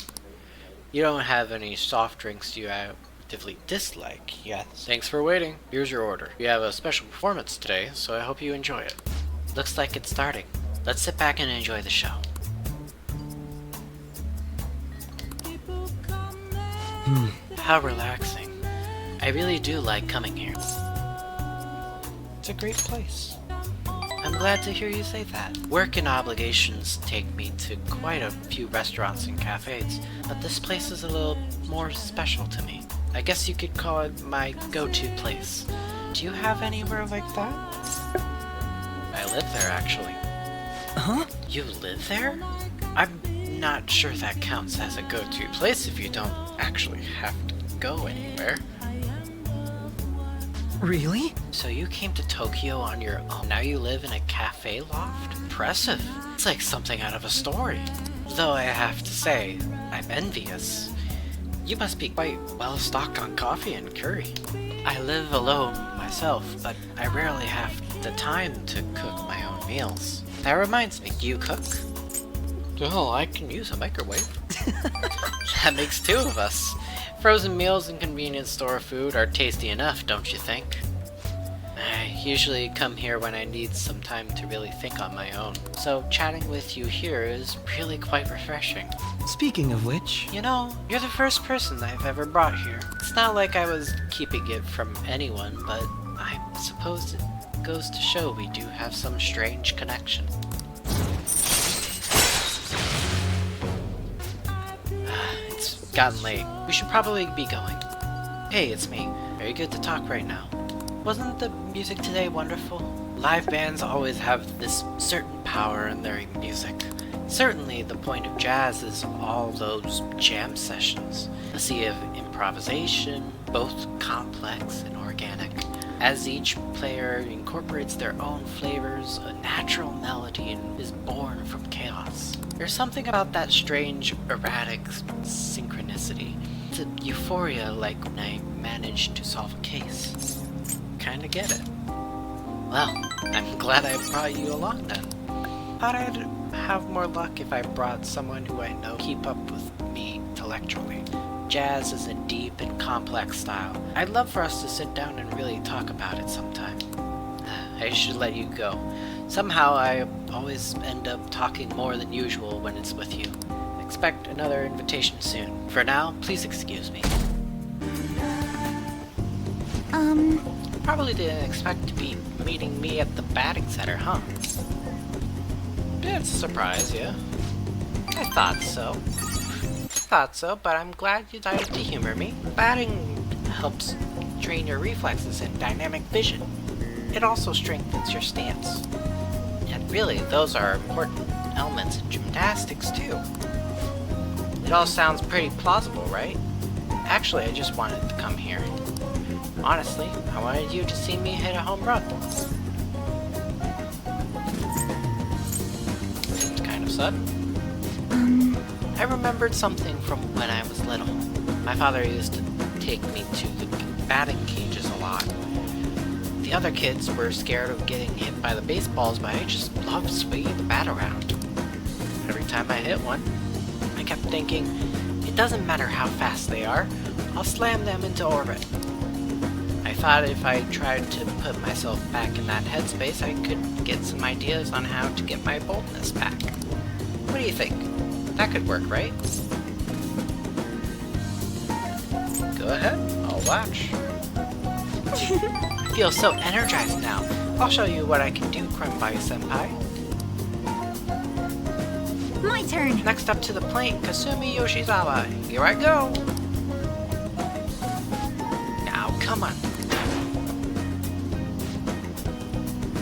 You don't have any soft drinks you actively dislike yet. Thanks for waiting. Here's your order. We have a special performance today, so I hope you enjoy it. Looks like it's starting. Let's sit back and enjoy the show. How relaxing. I really do like coming here. It's a great place. I'm glad to hear you say that. Work and obligations take me to quite a few restaurants and cafes, but this place is a little more special to me. I guess you could call it my go-to place. Do you have anywhere like that? I live there, actually. Huh? You live there? I'm not sure that counts as a go-to place if you don't actually have to go anywhere. Really? So you came to Tokyo on your own. Now you live in a cafe loft? Impressive. It's like something out of a story. Though I have to say, I'm envious. You must be quite well stocked on coffee and curry. I live alone myself, but I rarely have the time to cook my own meals. That reminds me, do you cook? Oh, I can use a microwave. That makes two of us. Frozen meals and convenience store food are tasty enough, don't you think? I usually come here when I need some time to really think on my own, so chatting with you here is really quite refreshing. Speaking of which... You know, you're the first person I've ever brought here. It's not like I was keeping it from anyone, but I suppose it goes to show we do have some strange connection. It's gotten late. We should probably be going. Hey, it's me. Very good to talk right now. Wasn't the music today wonderful? Live bands always have this certain power in their music. Certainly the point of jazz is all those jam sessions. A sea of improvisation, both complex and organic. As each player incorporates their own flavors, a natural melody is born from chaos. There's something about that strange, erratic synchronicity. It's a euphoria like when I managed to solve a case. Kinda get it. Well, I'm glad I brought you along then. Thought I'd have more luck if I brought someone who I know keep up with me intellectually. Jazz is a deep and complex style. I'd love for us to sit down and really talk about it sometime. I should let you go. Somehow I always end up talking more than usual when it's with you. Expect another invitation soon. For now, please excuse me. Probably didn't expect to be meeting me at the batting center, huh? It's a surprise, yeah. I thought so, but I'm glad you decided to humor me. Batting helps train your reflexes and dynamic vision. It also strengthens your stance. And really, those are important elements in gymnastics, too. It all sounds pretty plausible, right? Actually, I just wanted to come here. Honestly, I wanted you to see me hit a home run. Seems kind of sudden. I remembered something from when I was little. My father used to take me to the batting cages a lot. The other kids were scared of getting hit by the baseballs, but I just loved swinging the bat around. Every time I hit one, I kept thinking, it doesn't matter how fast they are, I'll slam them into orbit. I thought if I tried to put myself back in that headspace, I could get some ideas on how to get my boldness back. What do you think? That could work, right? Go ahead, I'll watch. I feel so energized now. I'll show you what I can do, Senpai. My turn. Next up to the plate, Kasumi Yoshizawa. Here I go. Now, come on.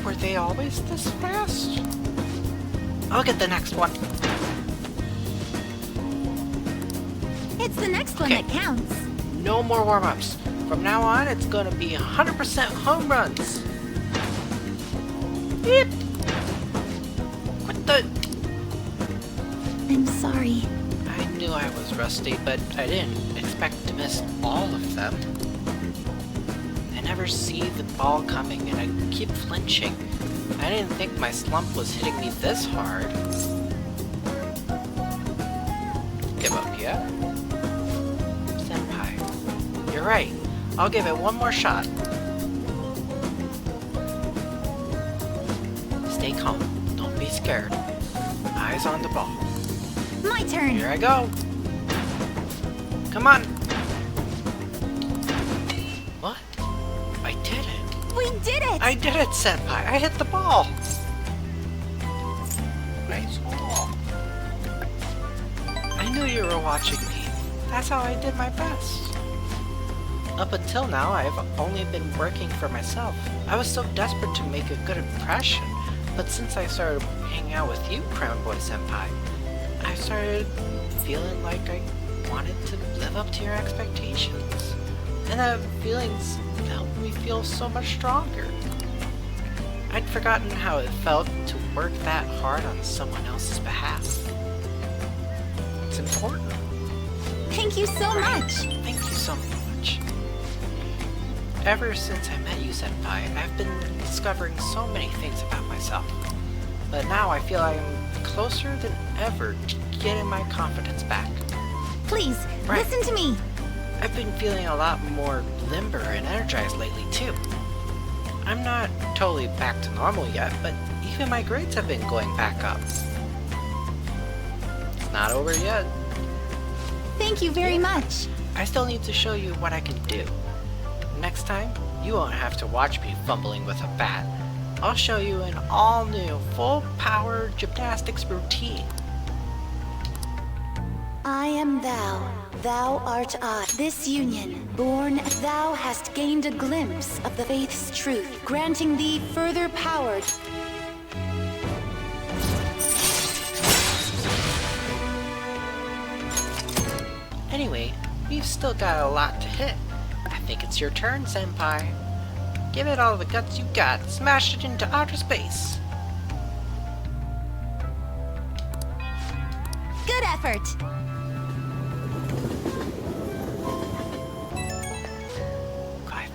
Were they always this fast? I'll get the next one. It's the next one that counts. No more warm-ups. From now on, it's gonna be 100% home runs. Yep. What the? I'm sorry. I knew I was rusty, but I didn't expect to miss all of them. I never see the ball coming, and I keep flinching. I didn't think my slump was hitting me this hard. Give up yet? Senpai, you're right. I'll give it one more shot. Stay calm. Don't be scared. Eyes on the ball. My turn. Here I go. Come on. What? I did it. We did it. I did it, Senpai. I hit the ball. Nice ball. I knew you were watching me. That's how I did my best. Up until now, I've only been working for myself. I was so desperate to make a good impression, but since I started hanging out with you, Crown Boy Senpai, I started feeling like I wanted to live up to your expectations. And that feelings helped me feel so much stronger. I'd forgotten how it felt to work that hard on someone else's behalf. It's important. Thank you so much. Thank you so much. Ever since I met you, Senpai, I've been discovering so many things about myself. But now I feel I'm closer than ever to getting my confidence back. Please, Right. listen to me. I've been feeling a lot more limber and energized lately, too. I'm not totally back to normal yet, but even my grades have been going back up. It's not over yet. Thank you very much. I still need to show you what I can do. Next time, you won't have to watch me fumbling with a bat. I'll show you an all-new, full-power gymnastics routine. I am thou, thou art I. This union, born, thou hast gained a glimpse of the faith's truth, granting thee further power. Anyway, we've still got a lot to hit. I think it's your turn, Senpai. Give it all the guts you got. Smash it into outer space. Good effort.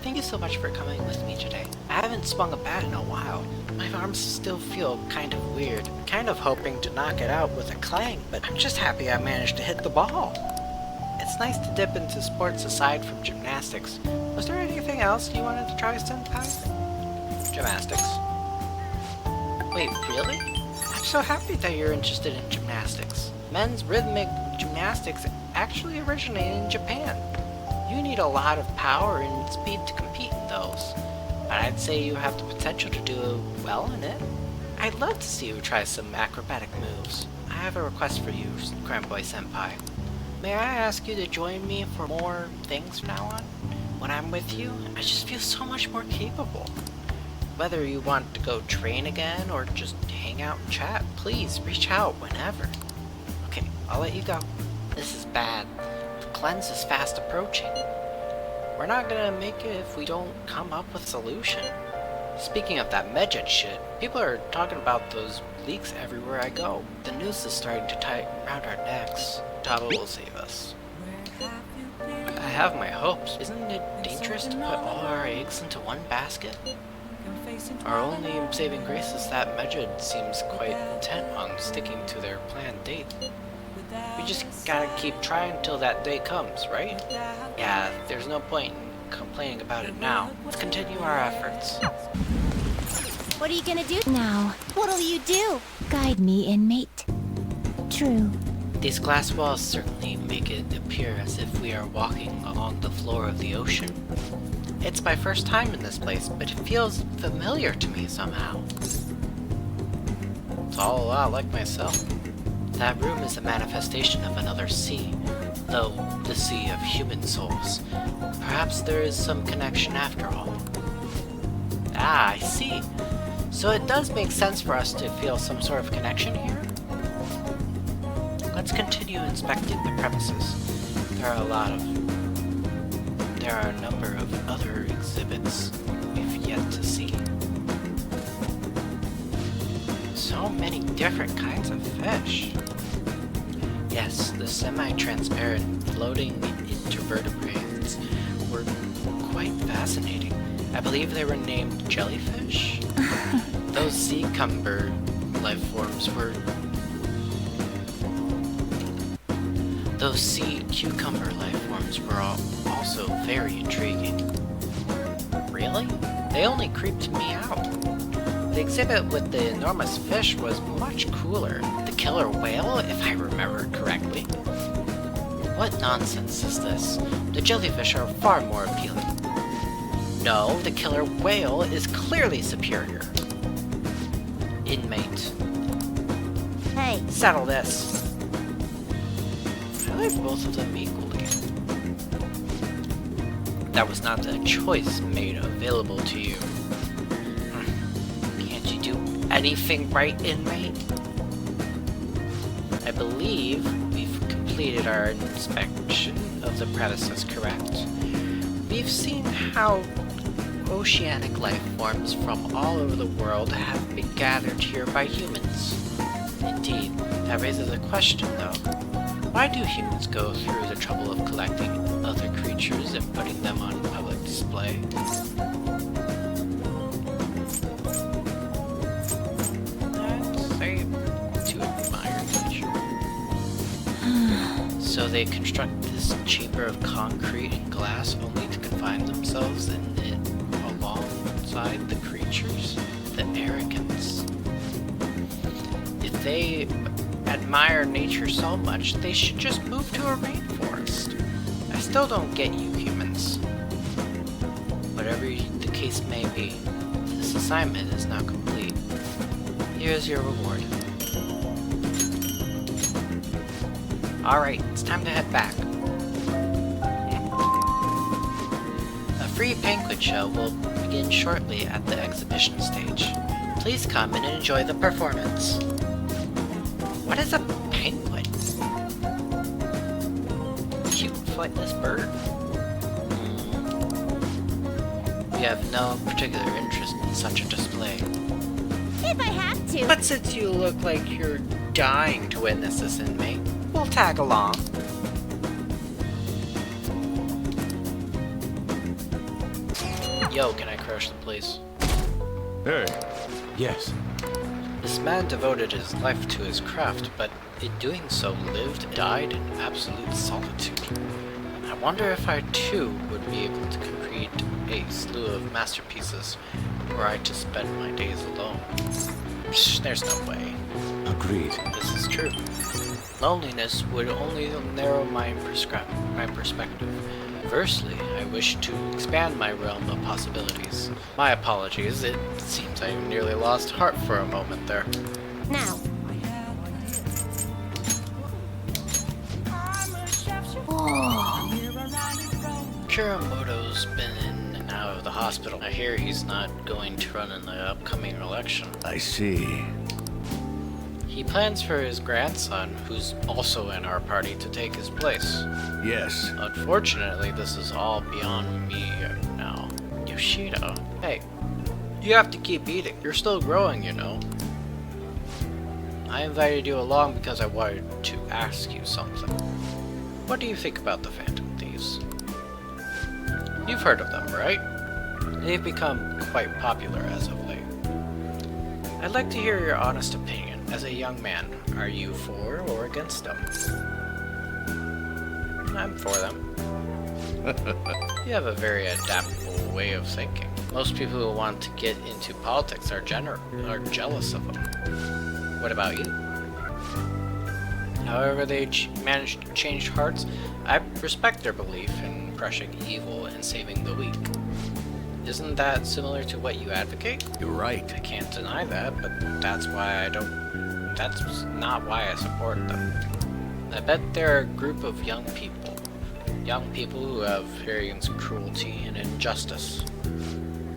Thank you so much for coming with me today. I haven't swung a bat in a while. My arms still feel kind of weird. Kind of hoping to knock it out with a clang, but I'm just happy I managed to hit the ball. It's nice to dip into sports aside from gymnastics. Was there anything else you wanted to try, Senpai? Gymnastics. Wait, really? I'm so happy that you're interested in gymnastics. Men's rhythmic gymnastics actually originated in Japan. You need a lot of power and speed to compete in those, but I'd say you have the potential to do well in it. I'd love to see you try some acrobatic moves. I have a request for you, Cranboy Senpai. May I ask you to join me for more things from now on? When I'm with you, I just feel so much more capable. Whether you want to go train again or just hang out and chat, please reach out whenever. Okay, I'll let you go. This is bad. The cleanse is fast approaching. We're not gonna make it if we don't come up with a solution. Speaking of that medjet shit, people are talking about those leaks everywhere I go. The noose is starting to tie around our necks. Taba will save us. I have my hopes. Isn't it dangerous to put all our eggs into one basket? Our only saving grace is that Medjed seems quite intent on sticking to their planned date. We just gotta keep trying until that day comes, right? Yeah, there's no point in complaining about it now. Let's continue our efforts. What are you gonna do? Now, What'll you do? guide me, inmate. True. These glass walls certainly make it appear as if we are walking along the floor of the ocean. It's my first time in this place, but it feels familiar to me somehow. It's all a lot like myself. That room is a manifestation of another sea, though the sea of human souls. Perhaps there is some connection after all. Ah, I see. So it does make sense for us to feel some sort of connection here? Let's continue inspecting the premises. There are a number of other exhibits we've yet to see. So many different kinds of fish. Yes, the semi-transparent floating invertebrates were quite fascinating. I believe they were named jellyfish. Those sea cucumber life forms were also very intriguing. Really? They only creeped me out. The exhibit with the enormous fish was much cooler. The killer whale, if I remember correctly. What nonsense is this? The jellyfish are far more appealing. No, the killer whale is clearly superior. Inmate. Hey, Settle this. I like both of them equally. That was not a choice made available to you. Can't you do anything right, inmate? I believe we've completed our inspection of the premises, correct? We've seen how oceanic life forms from all over the world have been gathered here by humans. Indeed, that raises a question though. Why do humans go through the trouble of collecting other creatures and putting them on public display? That's to admire nature. So they construct this chamber of concrete and glass only to confine themselves in it alongside the creatures? The arrogance. If they admire nature so much, they should just move to a rainforest. I still don't get you humans. Whatever the case may be, this assignment is now complete. Here's your reward. Alright, it's time to head back. A free penguin show will begin shortly at the exhibition stage. Please come and enjoy the performance. What is a penguin? Cute flightless bird? We have no particular interest in such a display. if I have to. But since you look like you're dying to witness this, inmate, we'll tag along. Yo, can I crush them, please? Hey, Yes. This man devoted his life to his craft, but in doing so lived and died in absolute solitude. I wonder if I too would be able to create a slew of masterpieces were I to spend my days alone. Psh, there's no way. Agreed. This is true. Loneliness would only narrow my perspective. Conversely, I wish to expand my realm of possibilities. My apologies, it seems I nearly lost heart for a moment there. Now. Kuramoto's been in and out of the hospital. I hear he's not going to run in the upcoming election. I see. He plans for his grandson, who's also in our party, to take his place. Yes. Unfortunately, this is all beyond me now. Yoshida, hey, you have to keep eating. You're still growing, you know. I invited you along because I wanted to ask you something. What do you think about the Phantom Thieves? You've heard of them, right? They've become quite popular as of late. I'd like to hear your honest opinion. As a young man, are you for or against them? I'm for them. You have a very adaptable way of thinking. Most people who want to get into politics are jealous of them. What about you? However they manage to change hearts, I respect their belief in crushing evil and saving the weak. Isn't that similar to what you advocate? You're right. I can't deny that, but that's not why I support them. I bet they're a group of young people who have experienced cruelty and injustice.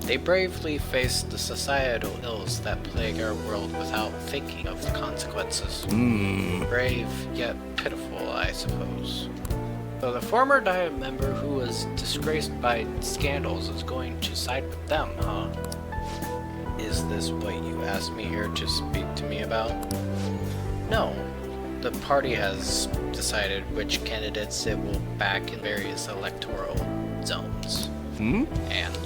They bravely face the societal ills that plague our world without thinking of the consequences. Brave, yet pitiful, I suppose. So the former Diet member who was disgraced by scandals is going to side with them, huh? Is this what you asked me here to speak to me about? No. The party has decided which candidates it will back in various electoral zones. And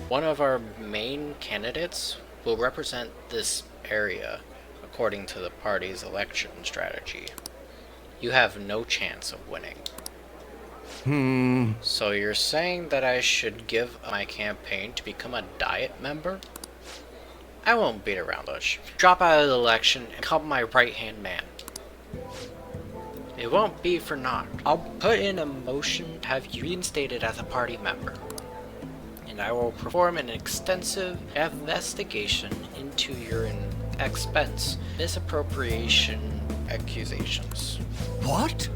one of our main candidates will represent this area according to the party's election strategy. You have no chance of winning. So you're saying that I should give my campaign to become a Diet member? I won't beat around the bush. Drop out of the election and become my right-hand man. It won't be for naught. I'll put in a motion to have you reinstated as a party member. And I will perform an extensive investigation into your expense misappropriation accusations. What?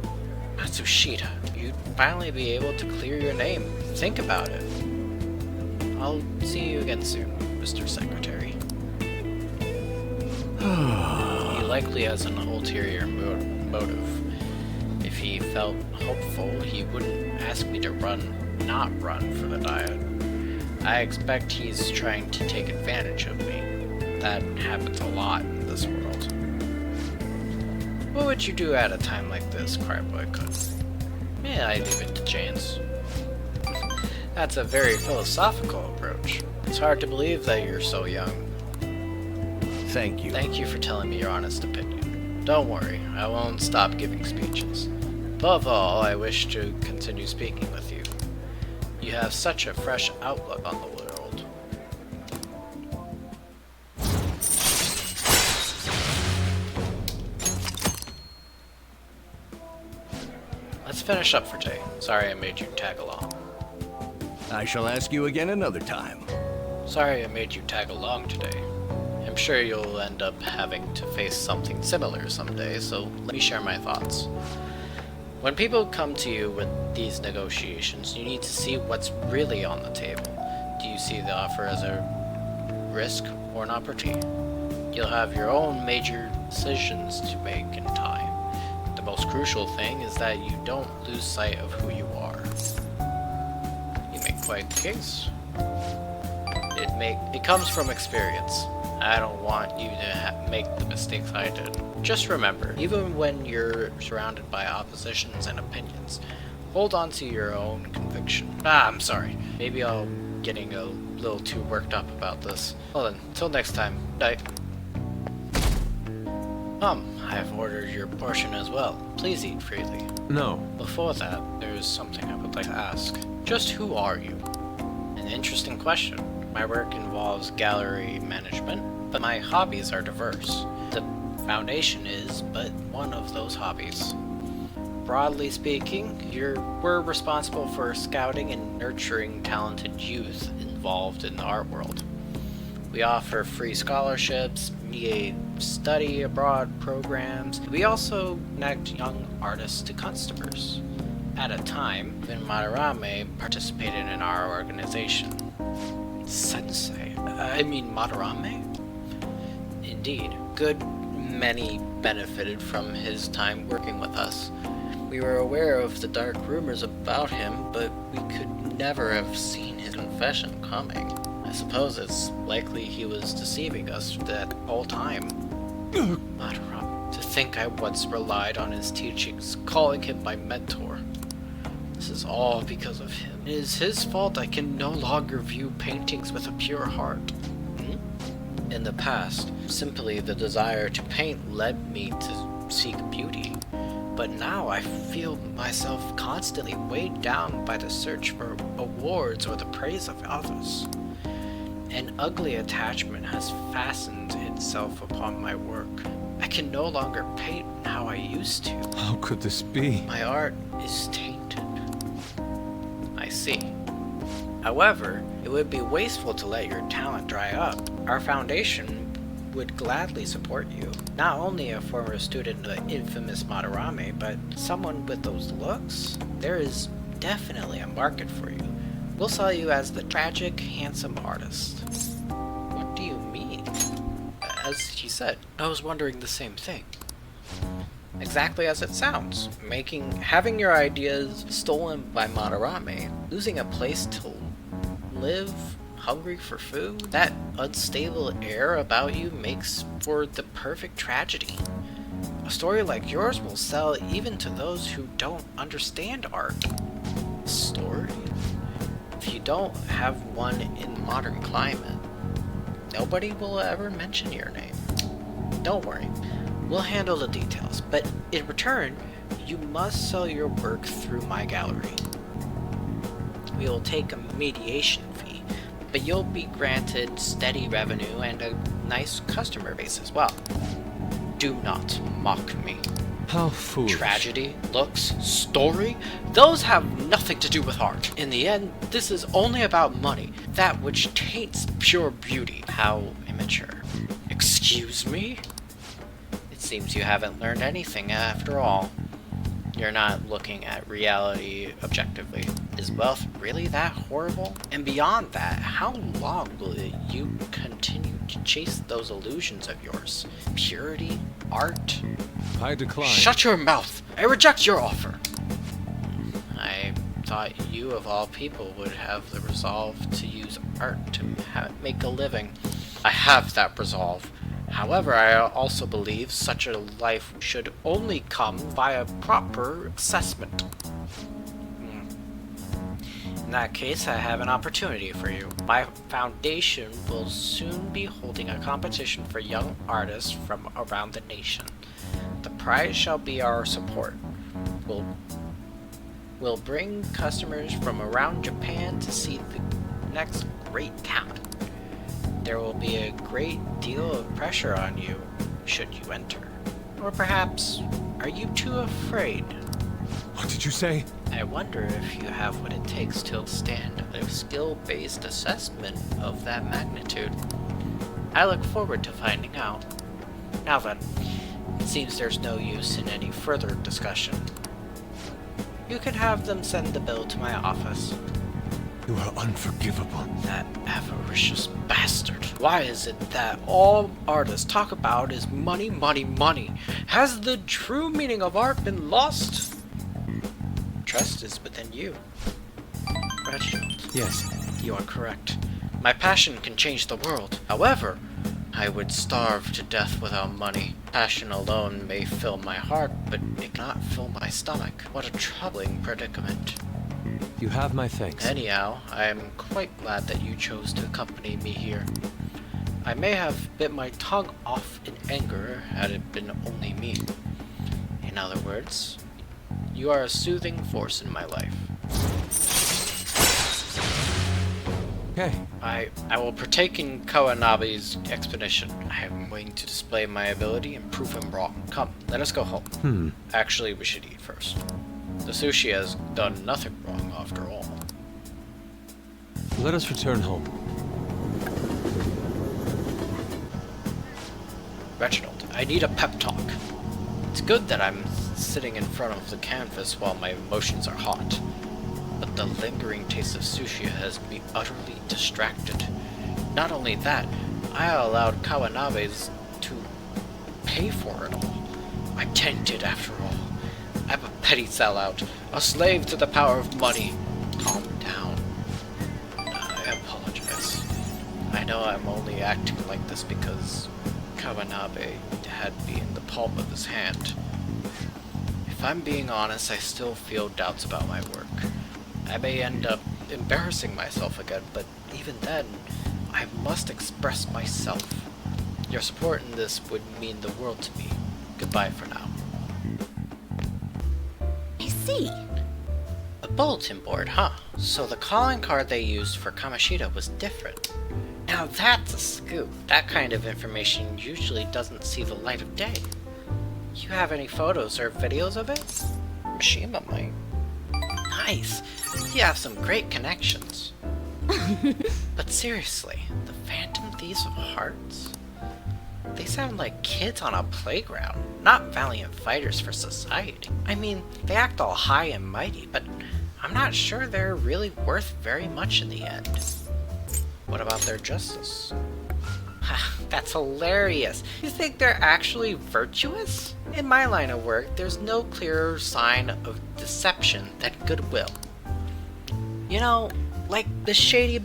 Matsushita, you'd finally be able to clear your name. Think about it. I'll see you again soon, Mr. Secretary. He likely has an ulterior motive. If he felt hopeful, he wouldn't ask me to not run for the Diet. I expect he's trying to take advantage of me. That happens a lot in this world. What would you do at a time like this, Cryboy could? Yeah, I leave it to chance. That's a very philosophical approach. It's hard to believe that you're so young. Thank you. Thank you for telling me your honest opinion. Don't worry, I won't stop giving speeches. Above all, I wish to continue speaking with you. You have such a fresh outlook on the world. Let's finish up for today. Sorry I made you tag along. I shall ask you again another time. Sorry I made you tag along today. I'm sure you'll end up having to face something similar someday, so let me share my thoughts. When people come to you with these negotiations, you need to see what's really on the table. Do you see the offer as a risk or an opportunity? You'll have your own major decisions to make in time. The most crucial thing is that you don't lose sight of who you are. You make quite the case. It comes from experience. I don't want you to make the mistakes I did. Just remember, even when you're surrounded by oppositions and opinions, hold on to your own conviction. I'm sorry. Maybe I'm getting a little too worked up about this. Well then, till next time. Night. I've ordered your portion as well. Please eat freely. No. Before that, there's something I would like to ask. Just who are you? An interesting question. My work involves gallery management, but my hobbies are diverse. The Foundation is but one of those hobbies. Broadly speaking, we're responsible for scouting and nurturing talented youth involved in the art world. We offer free scholarships, mediate study abroad programs. We also connect young artists to customers. At a time, even Madarame participated in our organization. Sensei? I mean Madarame? Indeed. Good many benefited from his time working with us. We were aware of the dark rumors about him, but we could never have seen his confession coming. I suppose it's likely he was deceiving us that whole time. Madarame, to think I once relied on his teachings, calling him my mentor. This is all because of him. It is his fault I can no longer view paintings with a pure heart. In the past, simply the desire to paint led me to seek beauty. But now I feel myself constantly weighed down by the search for awards or the praise of others. An ugly attachment has fastened itself upon my work. I can no longer paint how I used to. How could this be? My art is tainted. I see. However, it would be wasteful to let your talent dry up. Our foundation would gladly support you. Not only a former student of the infamous Madarame, but someone with those looks? There is definitely a market for you. We'll sell you as the tragic, handsome artist. What do you mean? As he said, I was wondering the same thing. Exactly as it sounds. Having your ideas stolen by Madarame, losing a place to live, hungry for food, that unstable air about you makes for the perfect tragedy. A story like yours will sell even to those who don't understand art. Story? If you don't have one in modern climate, nobody will ever mention your name. Don't worry, we'll handle the details, but in return, you must sell your work through my gallery. We will take a mediation fee, but you'll be granted steady revenue and a nice customer base as well. Do not mock me. How foolish. Tragedy, looks, story, those have nothing to do with art. In the end, this is only about money, that which taints pure beauty. How immature. Excuse me? It seems you haven't learned anything after all. You're not looking at reality objectively. Is wealth really that horrible? And beyond that, how long will you continue to chase those illusions of yours? Purity? Art? I decline. Shut your mouth! I reject your offer! I thought you, of all people, would have the resolve to use art to make a living. I have that resolve. However, I also believe such a life should only come via proper assessment. In that case, I have an opportunity for you. My foundation will soon be holding a competition for young artists from around the nation. The prize shall be our support. We'll bring customers from around Japan to see the next great talent. There will be a great deal of pressure on you should you enter. Or perhaps, are you too afraid? What did you say? I wonder if you have what it takes to stand a skill-based assessment of that magnitude. I look forward to finding out. Now then, it seems there's no use in any further discussion. You can have them send the bill to my office. You are unforgivable. That avaricious bastard. Why is it that all artists talk about is money, money, money? Has the true meaning of art been lost? Trust is within you. Reginald. Yes. You are correct. My passion can change the world. However, I would starve to death without money. Passion alone may fill my heart, but it cannot fill my stomach. What a troubling predicament. You have my thanks. Anyhow, I am quite glad that you chose to accompany me here. I may have bit my tongue off in anger had it been only me. In other words, you are a soothing force in my life. Okay. I will partake in Kawanabe's expedition. I am waiting to display my ability and prove him wrong. Come, let us go home. Actually, we should eat first. The sushi has done nothing wrong after all. Let us return home. Reginald, I need a pep talk. It's good that I'm sitting in front of the canvas while my emotions are hot, but the lingering taste of sushi has me utterly distracted. Not only that, I allowed Kawanabe's to pay for it all. I'm tainted after all. I'm a petty sellout, a slave to the power of money. Calm down. I apologize. I know I'm only acting like this because Kawanabe had me in the palm of his hand. If I'm being honest, I still feel doubts about my work. I may end up embarrassing myself again, but even then, I must express myself. Your support in this would mean the world to me. Goodbye for now. see. A bulletin board, huh? So the calling card they used for Kamoshida was different. Now that's a scoop. That kind of information usually doesn't see the light of day. You have any photos or videos of it? Mishima might. Nice. You have some great connections. But seriously, the Phantom Thieves of Hearts? They sound like kids on a playground, not valiant fighters for society. I mean, they act all high and mighty, but I'm not sure they're really worth very much in the end. What about their justice? That's hilarious. You think they're actually virtuous? In my line of work, there's no clearer sign of deception than goodwill. You know, like the shady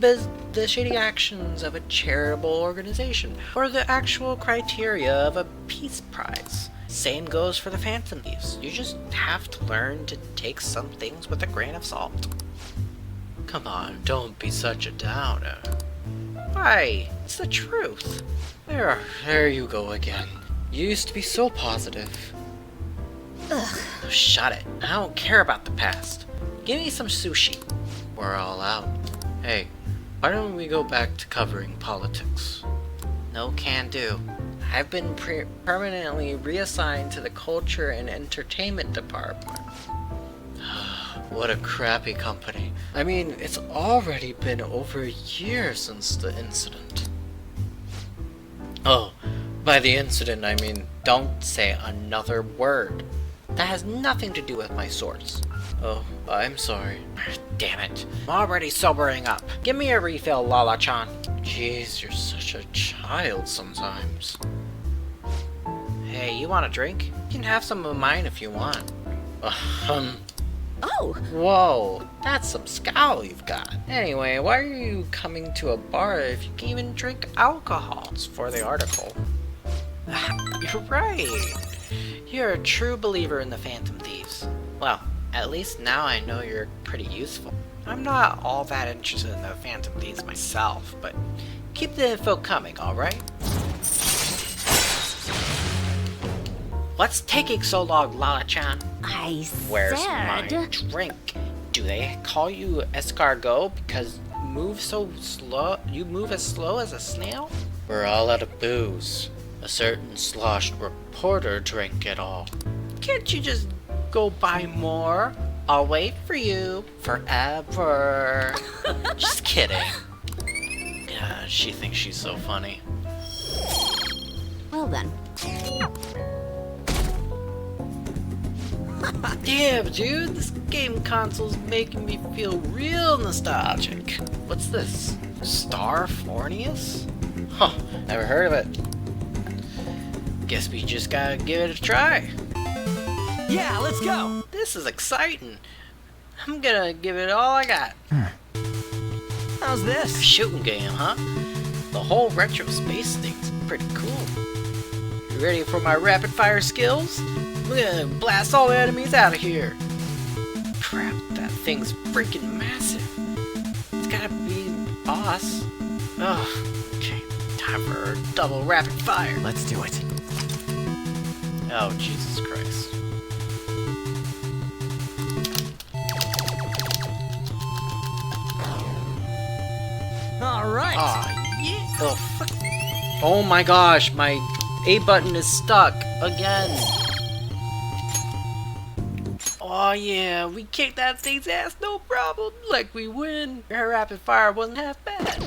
actions of a charitable organization, or the actual criteria of a peace prize. Same goes for the Phantom Thieves. You just have to learn to take some things with a grain of salt. Come on, don't be such a downer. Why? It's the truth. There you go again. You used to be so positive. Ugh. Oh, shut it. I don't care about the past. Give me some sushi. We're all out. Hey, why don't we go back to covering politics? No can do. I've been permanently reassigned to the culture and entertainment department. What a crappy company. I mean, it's already been over a year since the incident. Oh, by the incident I mean, don't say another word. That has nothing to do with my source. Oh, I'm sorry. Damn it. I'm already sobering up. Give me a refill, Lala-chan. Jeez, you're such a child sometimes. Hey, you want a drink? You can have some of mine if you want. Oh! Whoa, that's some scowl you've got. Anyway, why are you coming to a bar if you can even drink alcohol? It's for the article. You're right. You're a true believer in the Phantom Thieves. Well, at least now I know you're pretty useful. I'm not all that interested in the Phantom Thieves myself, but keep the info coming, alright? What's taking so long, Lala-chan? I Where's said... my drink? Do they call you escargot because you move as slow as a snail? We're all out of booze. A certain sloshed reporter drank it all. Can't you just go buy more? I'll wait for you forever. Just kidding. Yeah, she thinks she's so funny. Well then. Damn, dude, this game console's making me feel real nostalgic. What's this? Star Fornius? Huh, never heard of it. Guess we just gotta give it a try. Yeah, let's go! This is exciting. I'm gonna give it all I got. How's A this? shooting game, huh? The whole retro space thing's pretty cool. You ready for my rapid fire skills? I'm gonna blast all the enemies out of here. Crap, that thing's freaking massive. It's gotta be boss. Ugh. Okay, time for double rapid fire. Let's do it. Oh, Jesus Christ. Alright! Aw, yeah. Oh, fuck. Oh my gosh, my A button is stuck again. Oh yeah, we kicked that thing's ass, no problem. Like we win. Your rapid fire wasn't half bad.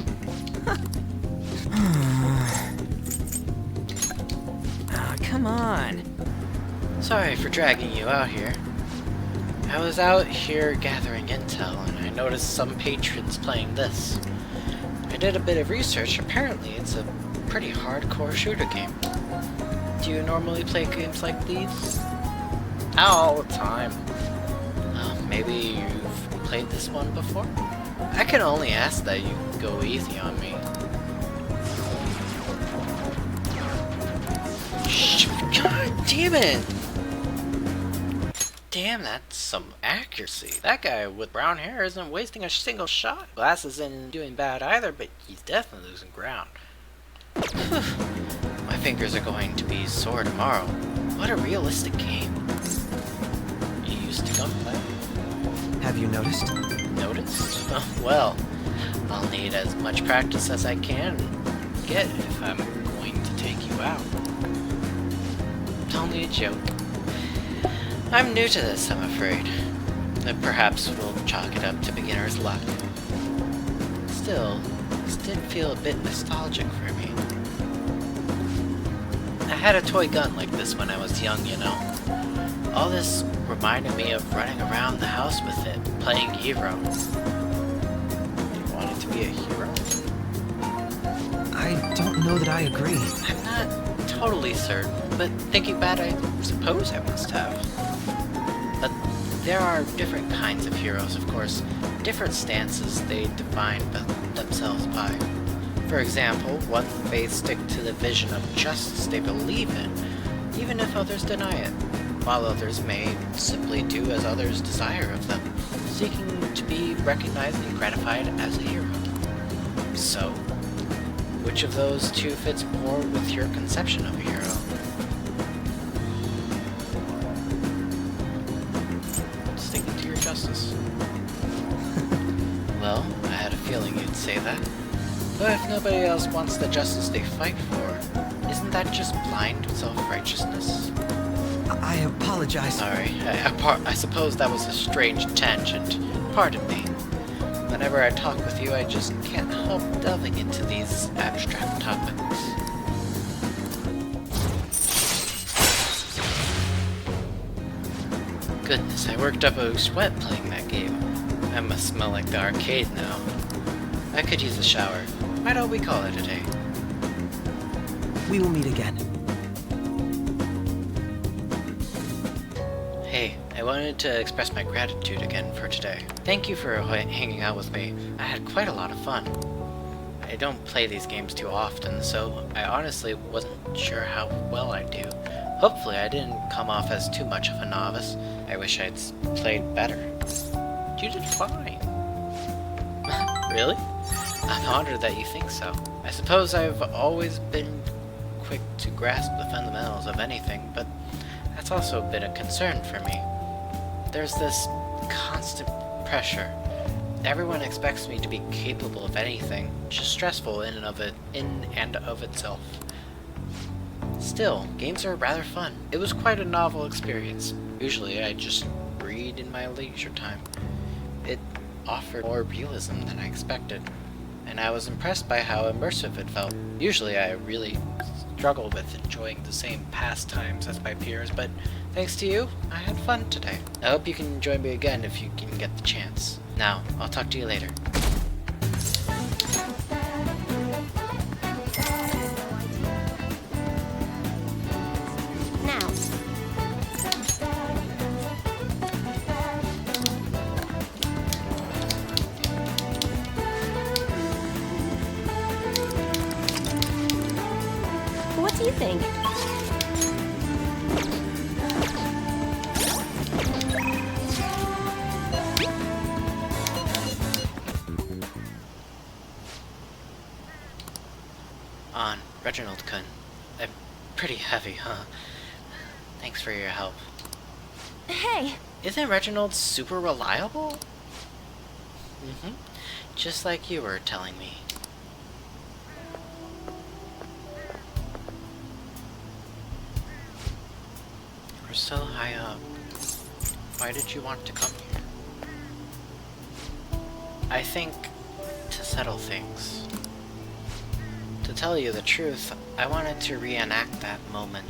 Come on. Sorry for dragging you out here. I was out here gathering intel and I noticed some patrons playing this. I did a bit of research. Apparently it's a pretty hardcore shooter game. Do you normally play games like these? All the time. Maybe you've played this one before? I can only ask that you go easy on me. God damn it! Damn, that's some accuracy. That guy with brown hair isn't wasting a single shot. Glass isn't doing bad either, but he's definitely losing ground. My fingers are going to be sore tomorrow. What a realistic game. You used to gunplay. Have you noticed? Noticed? Well, I'll need as much practice as I can get if I'm going to take you out. Only a joke. I'm new to this, I'm afraid. Perhaps we'll chalk it up to beginner's luck. Still, this did feel a bit nostalgic for me. I had a toy gun like this when I was young, you know. All this reminded me of running around the house with it, playing hero. You wanted to be a hero? I don't know that I agree. I'm not totally certain, but thinking back, I suppose I must have. But there are different kinds of heroes, of course, different stances they define themselves by. For example, one may stick to the vision of justice they believe in, even if others deny it, while others may simply do as others desire of them, seeking to be recognized and gratified as a hero. So, which of those two fits more with your conception of a hero? Sticking to your justice. Well, I had a feeling you'd say that. But if nobody else wants the justice they fight for, isn't that just blind self-righteousness? I apologize. Sorry, I suppose that was a strange tangent. Pardon me. Whenever I talk with you, I just can't help delving into these abstract topics. Goodness, I worked up a sweat playing that game. I must smell like the arcade now. I could use a shower. Why don't we call it a day? We will meet again. Hey, I wanted to express my gratitude again for today. Thank you for hanging out with me. I had quite a lot of fun. I don't play these games too often, so I honestly wasn't sure how well I'd do. Hopefully I didn't come off as too much of a novice. I wish I'd played better. You did fine. Really? I'm honored that you think so. I suppose I've always been quick to grasp the fundamentals of anything, but that's also been a concern for me. There's this constant pressure. Everyone expects me to be capable of anything, which is stressful in and of itself. Still, games are rather fun. It was quite a novel experience. Usually I just read in my leisure time. It offered more realism than I expected, and I was impressed by how immersive it felt. Usually I really struggle with enjoying the same pastimes as my peers, but thanks to you, I had fun today. I hope you can join me again if you can get the chance. Now, I'll talk to you later. Now. What do you think? On, Reginald-kun. I'm pretty heavy, huh? Thanks for your help. Hey! Isn't Reginald super reliable? Mm-hmm. Just like you were telling me. We're so high up. Why did you want to come here? I think to settle things. To tell you the truth, I wanted to reenact that moment.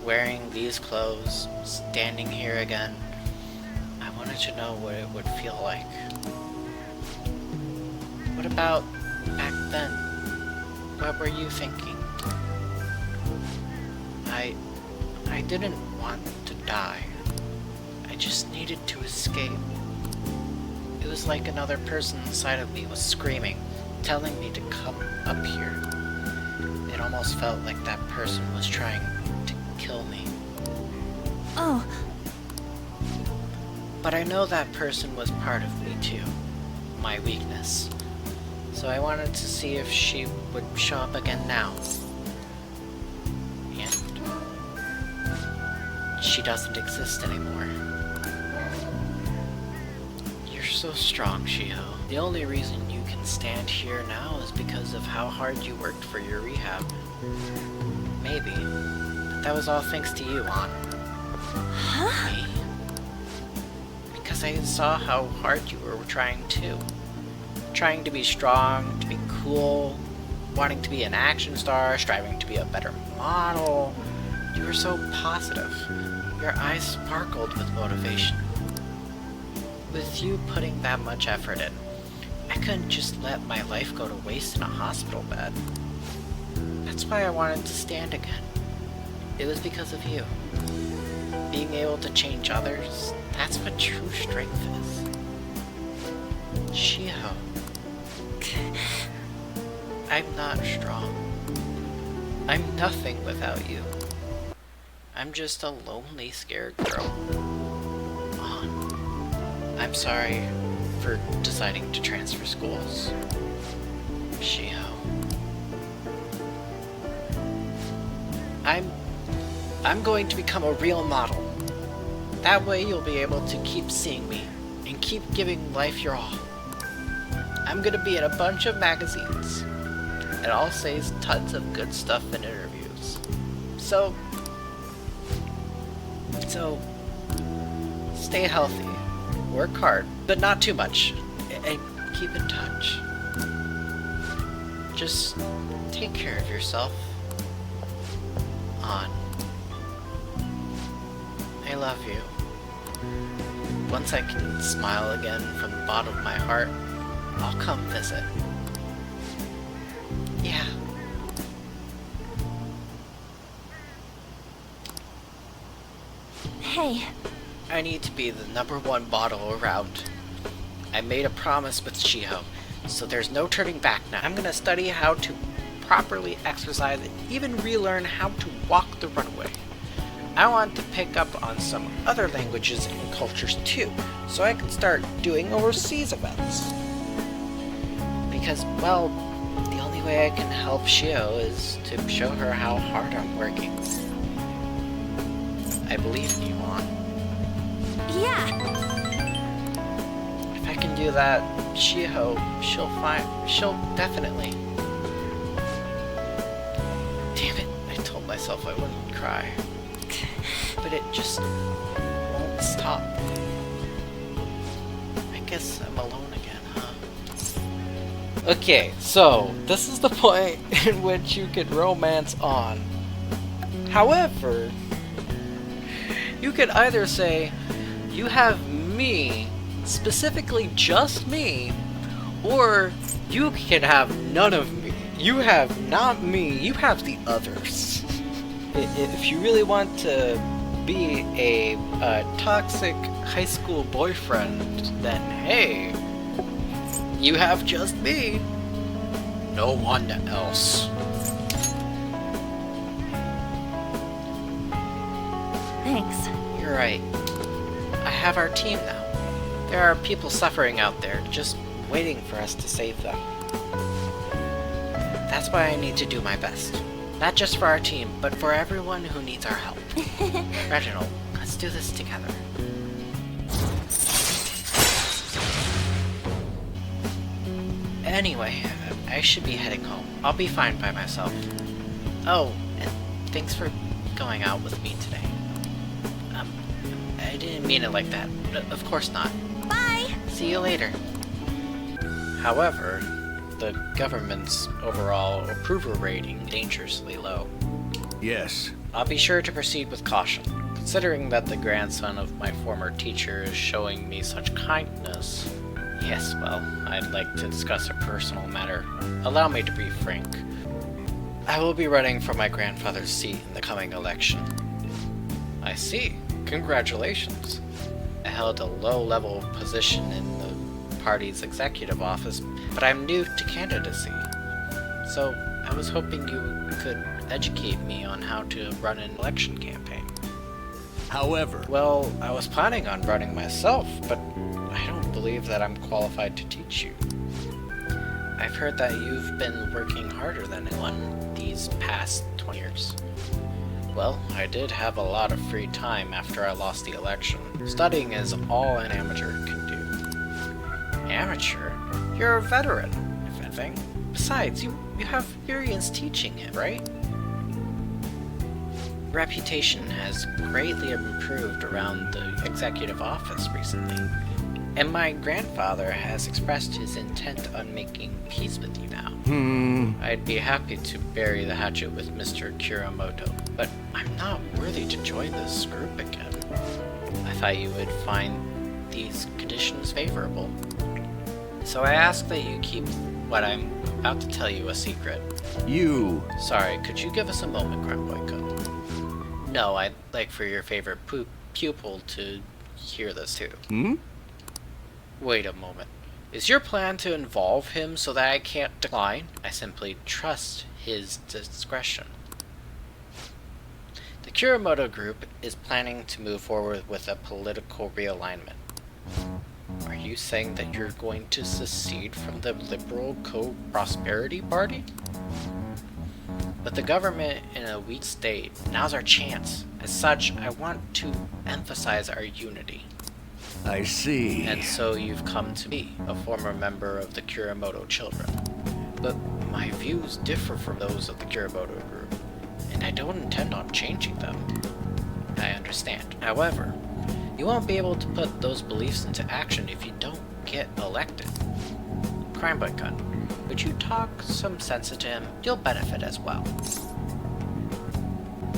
Wearing these clothes, standing here again. I wanted to know what it would feel like. What about back then? What were you thinking? I didn't want to die. I just needed to escape. It was like another person inside of me was screaming, telling me to come up here. It almost felt like that person was trying to kill me. Oh. But I know that person was part of me too. My weakness. So I wanted to see if she would show up again now. And she doesn't exist anymore. so strong, Shiho. The only reason you can stand here now is because of how hard you worked for your rehab. Maybe. But that was all thanks to you, An. Huh? Me? Because I saw how hard you were trying too. Trying to be strong, to be cool, wanting to be an action star, striving to be a better model. You were so positive. Your eyes sparkled with motivation. With you putting that much effort in, I couldn't just let my life go to waste in a hospital bed. That's why I wanted to stand again. It was because of you. Being able to change others, that's what true strength is. Shiho. I'm not strong. I'm nothing without you. I'm just a lonely, scared girl. I'm sorry for deciding to transfer schools. Shiho. I'm going to become a real model. That way you'll be able to keep seeing me and keep giving life your all. I'm gonna be in a bunch of magazines, and I'll say tons of good stuff in interviews. So stay healthy, work hard, but not too much, and keep in touch. Just take care of yourself. An. I love you. Once I can smile again from the bottom of my heart, I'll come visit. Yeah. Hey. I need to be the #1 model around. I made a promise with Shiho, so there's no turning back now. I'm gonna study how to properly exercise and even relearn how to walk the runway. I want to pick up on some other languages and cultures too, so I can start doing overseas events. Because, well, the only way I can help Shiho is to show her how hard I'm working. I believe in you, An. Yeah. If I can do that, Shiho, she'll definitely. Damn it, I told myself I wouldn't cry. But it just won't stop. I guess I'm alone again, huh? Okay, so this is the point in which you can romance An. However, you could either say, you have me, specifically just me, or you can have none of me. You have not me, you have the others. If you really want to be a toxic high school boyfriend, then hey, you have just me. No one else. Thanks. You're right. I have our team now. There are people suffering out there, just waiting for us to save them. That's why I need to do my best. Not just for our team, but for everyone who needs our help. Reginald, let's do this together. Anyway, I should be heading home. I'll be fine by myself. Oh, and thanks for going out with me today. I didn't mean it like that. Of course not. Bye! See you later. However, the government's overall approval rating dangerously low. Yes. I'll be sure to proceed with caution. Considering that the grandson of my former teacher is showing me such kindness. Yes, well, I'd like to discuss a personal matter. Allow me to be frank. I will be running for my grandfather's seat in the coming election. I see. Congratulations. I held a low-level position in the party's executive office, but I'm new to candidacy. So, I was hoping you could educate me on how to run an election campaign. However... Well, I was planning on running myself, but I don't believe that I'm qualified to teach you. I've heard that you've been working harder than anyone these past 20 years. Well, I did have a lot of free time after I lost the election. Studying is all an amateur can do. amateur. You're a veteran, if anything. Besides, you have experience teaching him, right? Reputation has greatly improved around the executive office recently, and my grandfather has expressed his intent on making peace with you now. I'd be happy to bury the hatchet with Mr. Kuramoto, but I'm not worthy to join this group again. I thought you would find these conditions favorable. So I ask that you keep what I'm about to tell you a secret. Sorry, could you give us a moment, Grandboyko? No, I'd like for your favorite pupil to hear this too. Wait a moment. Is your plan to involve him so that I can't decline? I simply trust his discretion. The Kuramoto group is planning to move forward with a political realignment. Are you saying that you're going to secede from the Liberal Co-Prosperity Party? With the government in a weak state, now's our chance. As such, I want to emphasize our unity. I see. And so you've come to me, a former member of the Kuramoto children. But my views differ from those of the Kuramoto group, and I don't intend on changing them. I understand. However, you won't be able to put those beliefs into action if you don't get elected. Crime Boy Gun, would you talk some sense into him? You'll benefit as well.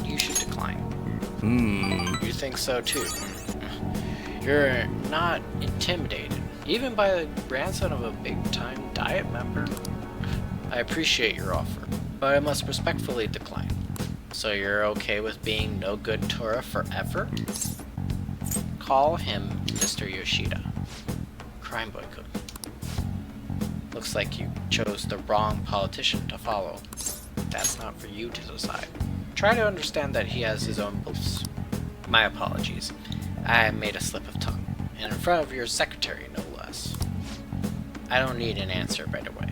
You should decline. You think so too? You're not intimidated, even by the grandson of a big-time Diet member. I appreciate your offer, but I must respectfully decline. So you're okay with being no good Tora forever? Call him Mr. Yoshida. Crime Boyko. Looks like you chose the wrong politician to follow. That's not for you to decide. Try to understand that he has his own beliefs. My apologies. I made a slip of tongue, and in front of your secretary, no less. I don't need an answer right away.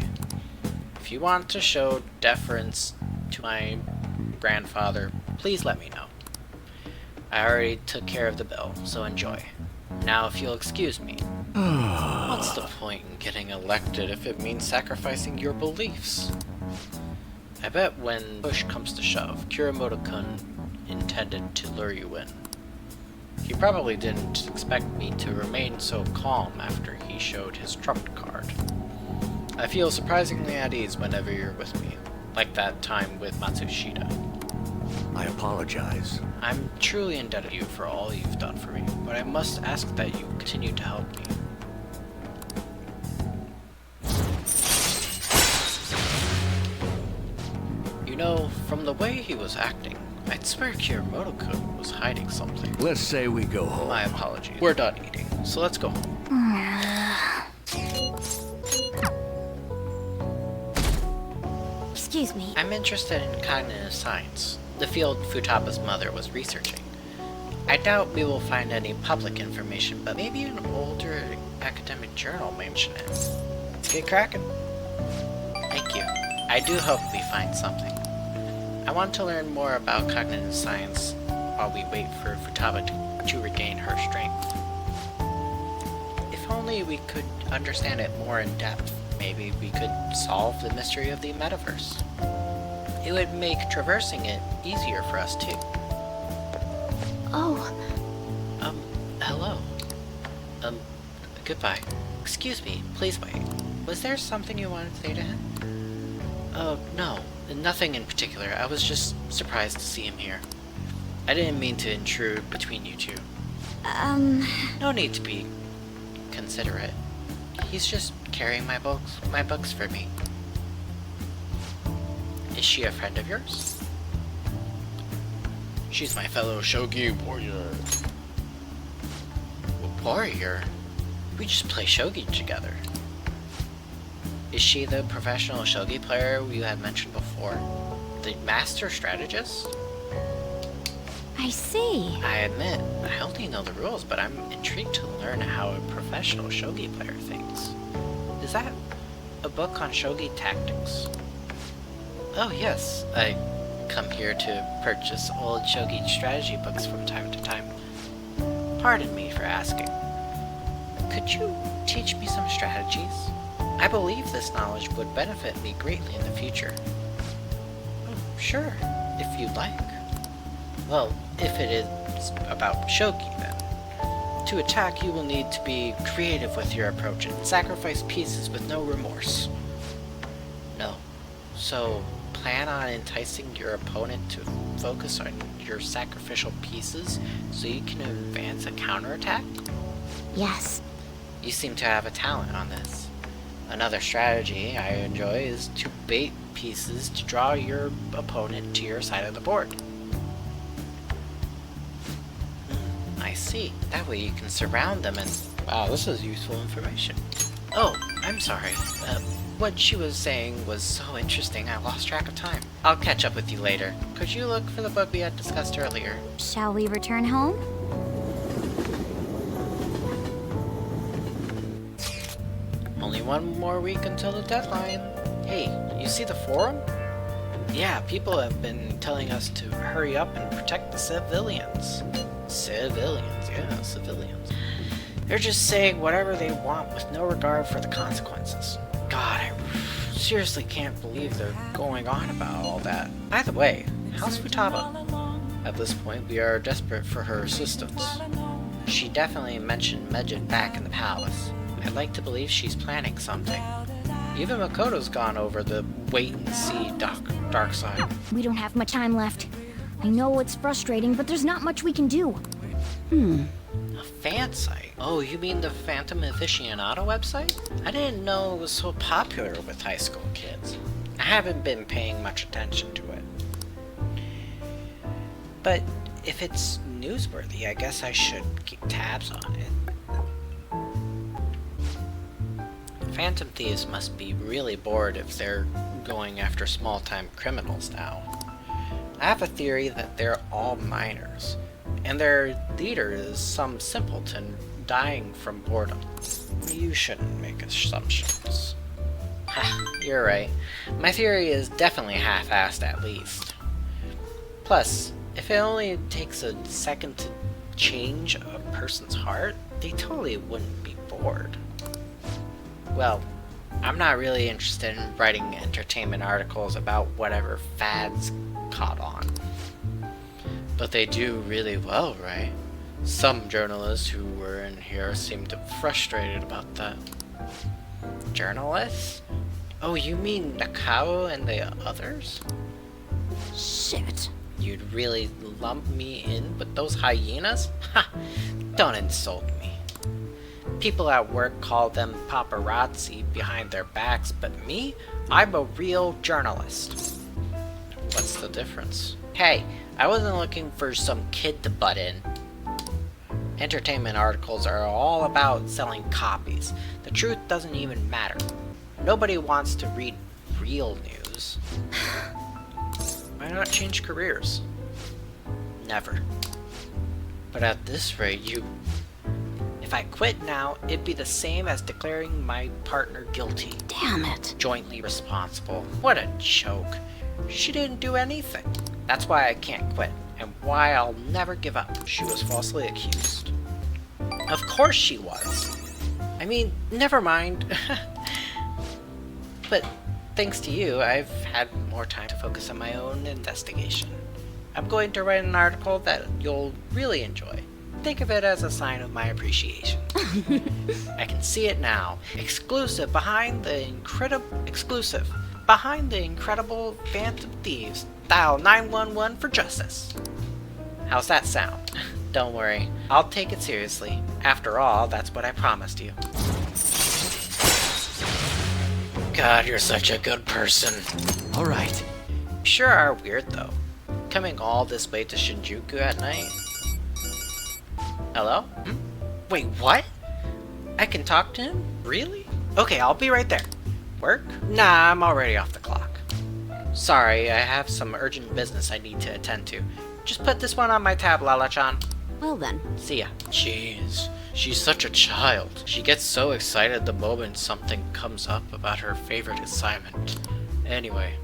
If you want to show deference to my grandfather, please let me know. I already took care of the bill, so enjoy. Now if you'll excuse me. What's the point in getting elected if it means sacrificing your beliefs? I bet when push comes to shove, Kuramoto-kun intended to lure you in. He probably didn't expect me to remain so calm after he showed his trump card. I feel surprisingly at ease whenever you're with me, like that time with Matsushita. I apologize. I'm truly indebted to you for all you've done for me, but I must ask that you continue to help me. You know, from the way he was acting, I'd swear Kuramoto-kun was hiding something. Let's say we go home. My apologies. We're done eating, so let's go home. Excuse me. I'm interested in cognitive science, the field Futaba's mother was researching. I doubt we will find any public information, but maybe an older academic journal may mention it. Let's get cracking. Thank you. I do hope we find something. I want to learn more about cognitive science while we wait for Futaba to regain her strength. If only we could understand it more in depth, maybe we could solve the mystery of the metaverse. It would make traversing it easier for us too. Oh. Hello. Goodbye. Excuse me, please wait. Was there something you wanted to say to him? No. Nothing in particular. I was just surprised to see him here. I didn't mean to intrude between you two. No need to be considerate. He's just carrying my books for me. Is she a friend of yours? She's my fellow shogi warrior. Warrior? We just play shogi together. Is she the professional shogi player you had mentioned before? The master strategist? I see. I admit, I only know the rules, but I'm intrigued to learn how a professional shogi player thinks. Is that a book on shogi tactics? Oh yes, I come here to purchase old shogi strategy books from time to time. Pardon me for asking. Could you teach me some strategies? I believe this knowledge would benefit me greatly in the future. Oh, sure, if you'd like. Well, if it is about shogi, then. To attack, you will need to be creative with your approach and sacrifice pieces with no remorse. No. So, plan on enticing your opponent to focus on your sacrificial pieces so you can advance a counterattack? Yes. You seem to have a talent on this. Another strategy I enjoy is to bait pieces to draw your opponent to your side of the board. I see. That way you can surround them and... Wow, this is useful information. Oh, I'm sorry. What she was saying was so interesting I lost track of time. I'll catch up with you later. Could you look for the book we had discussed earlier? Shall we return home? Only one more week until the deadline. Hey, you see the forum? Yeah, people have been telling us to hurry up and protect the civilians. Civilians, yeah, civilians. They're just saying whatever they want with no regard for the consequences. God, I seriously can't believe they're going on about all that. By the way, how's Futaba? At this point, we are desperate for her assistance. She definitely mentioned Medjed back in the palace. I'd like to believe she's planning something. Even Makoto's gone over the wait-and-see dark side. We don't have much time left. I know it's frustrating, but there's not much we can do. A fan site? Oh, you mean the Phantom Aficionado website? I didn't know it was so popular with high school kids. I haven't been paying much attention to it. But if it's newsworthy, I guess I should keep tabs on it. Phantom thieves must be really bored if they're going after small-time criminals now. I have a theory that they're all minors, and their leader is some simpleton dying from boredom. You shouldn't make assumptions. Ha, you're right. My theory is definitely half-assed at least. Plus, if it only takes a second to change a person's heart, they totally wouldn't be bored. Well, I'm not really interested in writing entertainment articles about whatever fads caught on. But they do really well, right? Some journalists who were in here seemed frustrated about that. Journalists? Oh, you mean Nakao and the others? Shit. You'd really lump me in with those hyenas? Ha! Don't insult me. People at work call them paparazzi behind their backs, but me? I'm a real journalist. What's the difference? Hey, I wasn't looking for some kid to butt in. Entertainment articles are all about selling copies. The truth doesn't even matter. Nobody wants to read real news. Why not change careers? Never. But at this rate, If I quit now, it'd be the same as declaring my partner guilty. Damn it. Jointly responsible. What a joke. She didn't do anything. That's why I can't quit, and why I'll never give up. She was falsely accused. Of course she was. I mean, never mind. But thanks to you, I've had more time to focus on my own investigation. I'm going to write an article that you'll really enjoy. Think of it as a sign of my appreciation. I can see it now. Exclusive behind the incredible Phantom Thieves. Dial 911 for justice. How's that sound? Don't worry, I'll take it seriously. After all, that's what I promised you. God, you're such a good person. All right. You sure are weird though. Coming all this way to Shinjuku at night. Hello? Wait, what? I can talk to him? Really? Okay, I'll be right there. Work? Nah, I'm already off the clock. Sorry, I have some urgent business I need to attend to. Just put this one on my tab, Lala-chan. Well then. See ya. Jeez, she's such a child. She gets so excited the moment something comes up about her favorite assignment. Anyway,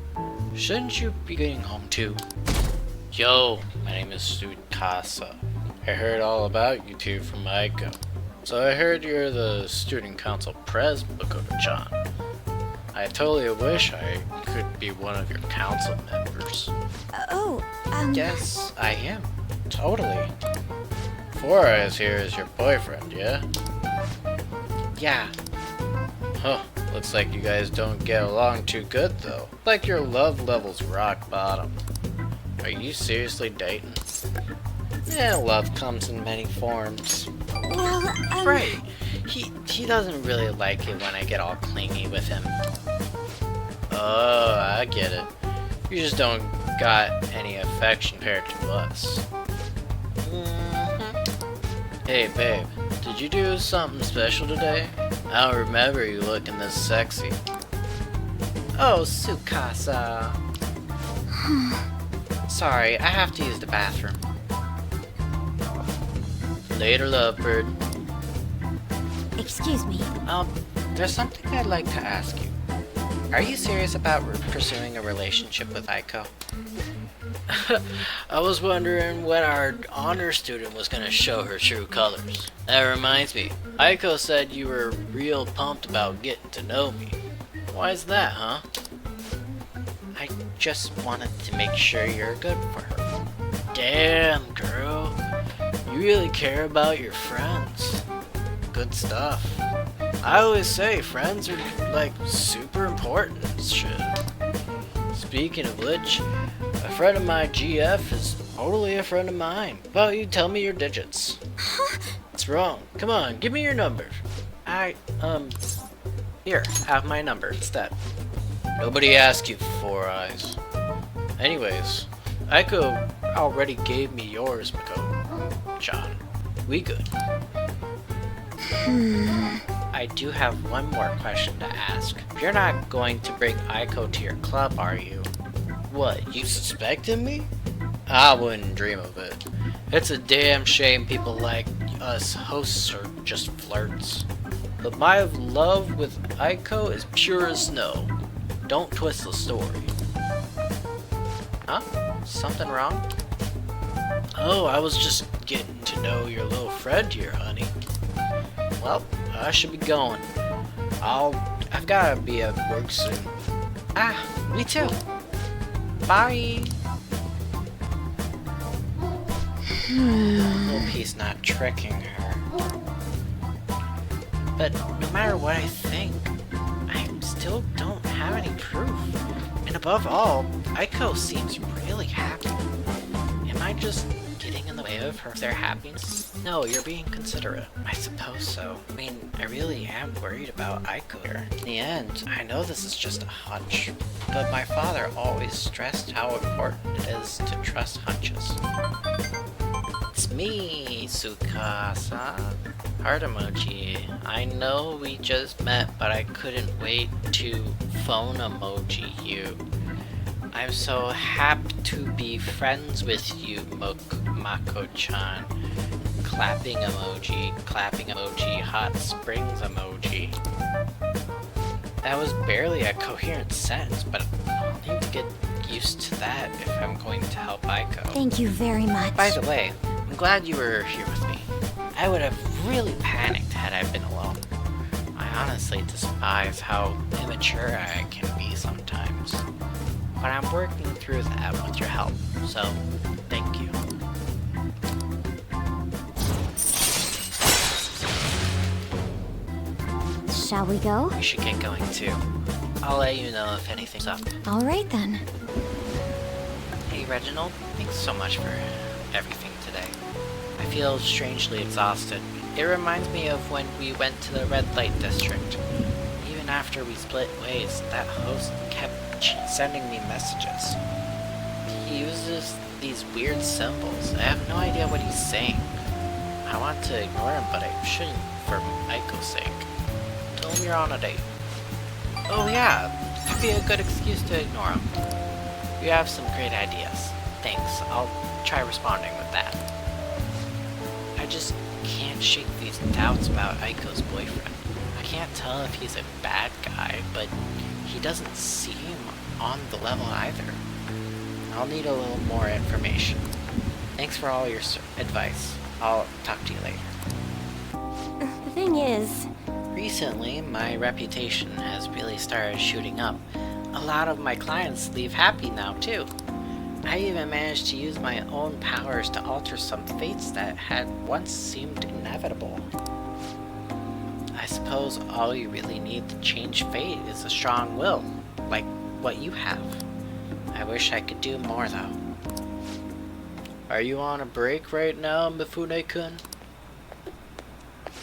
shouldn't you be getting home too? Yo, my name is Tsukasa. I heard all about you two from Aiko. So I heard you're the student council pres, Makoto-chan. I totally wish I could be one of your council members. Yes, I am. Totally. Four Eyes here is your boyfriend, yeah? Yeah. Huh. Looks like you guys don't get along too good, though. Like your love level's rock bottom. Are you seriously dating? Yeah, love comes in many forms. Well, Right. He doesn't really like it when I get all clingy with him. Oh, I get it. You just don't got any affection compared to us. Hey, babe. Did you do something special today? I don't remember you looking this sexy. Oh, Tsukasa. Sorry, I have to use the bathroom. Later, lovebird. excuse me. There's something I'd like to ask you. Are you serious about pursuing a relationship with Aiko? I was wondering when our honor student was gonna show her true colors. That reminds me, Aiko said you were real pumped about getting to know me. Why is that, huh? I just wanted to make sure you're good for her. Damn, girl. You really care about your friends. Good stuff. I always say friends are like super important and shit. Speaking of which, a friend of my GF is totally a friend of mine. How about you tell me your digits? What's wrong? Come on, give me your number. Here, have my number instead. Nobody asked you, Four Eyes. Anyways, Aiko already gave me yours, Mako-chan. We good. I do have one more question to ask. You're not going to bring Aiko to your club, are you? What, you suspected me? I wouldn't dream of it. It's a damn shame people like us hosts are just flirts. But my love with Aiko is pure as snow. Don't twist the story. Huh? Something wrong? Oh, I was just getting to know your little friend here, honey. Well, I should be going. I've gotta be at work soon. Ah, me too. Bye. Hope he's not tricking her. But no matter what I think, I still don't have any proof. And above all, Aiko seems really happy. Am I just getting in the way of their happiness? No, you're being considerate. I suppose so. I mean, I really am worried about Aiko here. In the end, I know this is just a hunch, but my father always stressed how important it is to trust hunches. It's me, Tsukasa. Heart emoji. I know we just met, but I couldn't wait to phone emoji you. I'm so happy to be friends with you, Mako-chan. Clapping emoji, hot springs emoji. That was barely a coherent sentence, but I'll need to get used to that if I'm going to help Aiko. Thank you very much. By the way, I'm glad you were here with me. I would have really panicked had I been alone. I honestly despise how immature I can be sometimes. But I'm working through that with your help, so thank you. Shall we go? We should get going too. I'll let you know if anything's up. All right then. Hey Reginald, thanks so much for everything today. I feel strangely exhausted. It reminds me of when we went to the red light district. Even after we split ways, that host kept sending me messages. He uses these weird symbols. I have no idea what he's saying. I want to ignore him, but I shouldn't for Aiko's sake. Tell him you're on a date. Oh yeah, could be a good excuse to ignore him. You have some great ideas. Thanks, I'll try responding with that. I just can't shake these doubts about Aiko's boyfriend. I can't tell if he's a bad guy, but he doesn't seem on the level either. I'll need a little more information. Thanks for all your advice. I'll talk to you later. The thing is... Recently, my reputation has really started shooting up. A lot of my clients leave happy now, too. I even managed to use my own powers to alter some fates that had once seemed inevitable. I suppose all you really need to change fate is a strong will, like what you have. I wish I could do more, though. Are you on a break right now, Mifune-kun?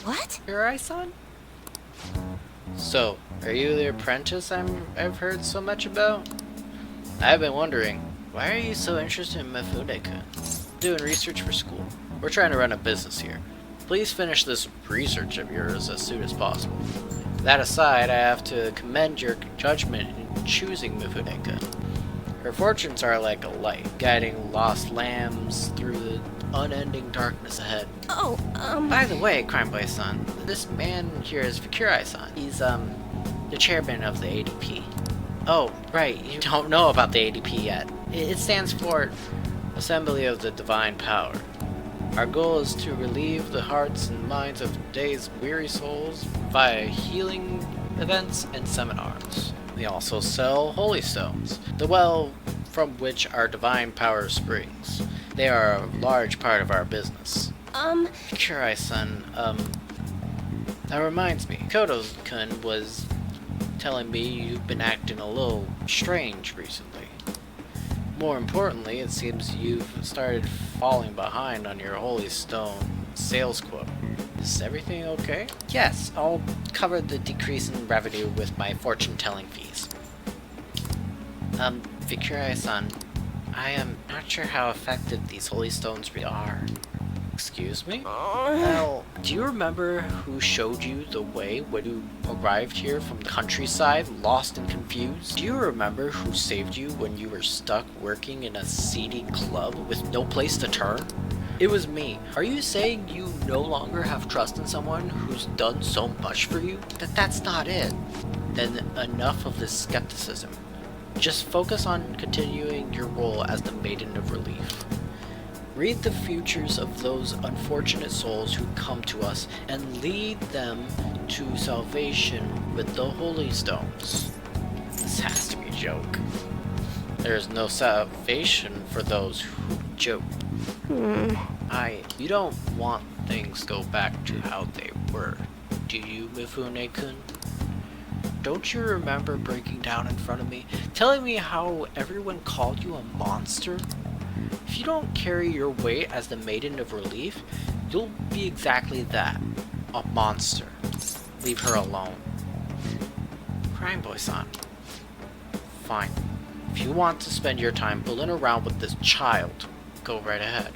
What? Chariot-san? So, are you the apprentice I've heard so much about? I've been wondering, why are you so interested in Mifune-kun? Doing research for school. We're trying to run a business here. Please finish this research of yours as soon as possible. That aside, I have to commend your judgment in choosing Mifune-kun. Her fortunes are like a light, guiding lost lambs through the unending darkness ahead. Oh, By the way, Crime Boy-san, this man here is Vicurai-san. He's, the chairman of the ADP. Oh, right, you don't know about the ADP yet. It stands for Assembly of the Divine Power. Our goal is to relieve the hearts and minds of today's weary souls via healing events and seminars. We also sell holy stones, the well from which our divine power springs. They are a large part of our business. Vicurai-san, that reminds me, Koto-kun was telling me you've been acting a little strange recently. More importantly, it seems you've started falling behind on your holy stone sales quota. Is everything okay? Yes, I'll cover the decrease in revenue with my fortune-telling fees. Vicurai-san, I am not sure how effective these holy stones really are. Excuse me? Well, do you remember who showed you the way when you arrived here from the countryside, lost and confused? Do you remember who saved you when you were stuck working in a seedy club with no place to turn? It was me. Are you saying you no longer have trust in someone who's done so much for you? That's not it. Then enough of this skepticism. Just focus on continuing your role as the Maiden of Relief. Read the futures of those unfortunate souls who come to us and lead them to salvation with the holy stones. This has to be a joke. There is no salvation for those who joke. You don't want things to go back to how they were, do you, Mifune-kun? Don't you remember breaking down in front of me, telling me how everyone called you a monster? If you don't carry your weight as the Maiden of Relief, you'll be exactly that, a monster. Leave her alone. Crime Boy-san. Fine. If you want to spend your time fooling around with this child, go right ahead.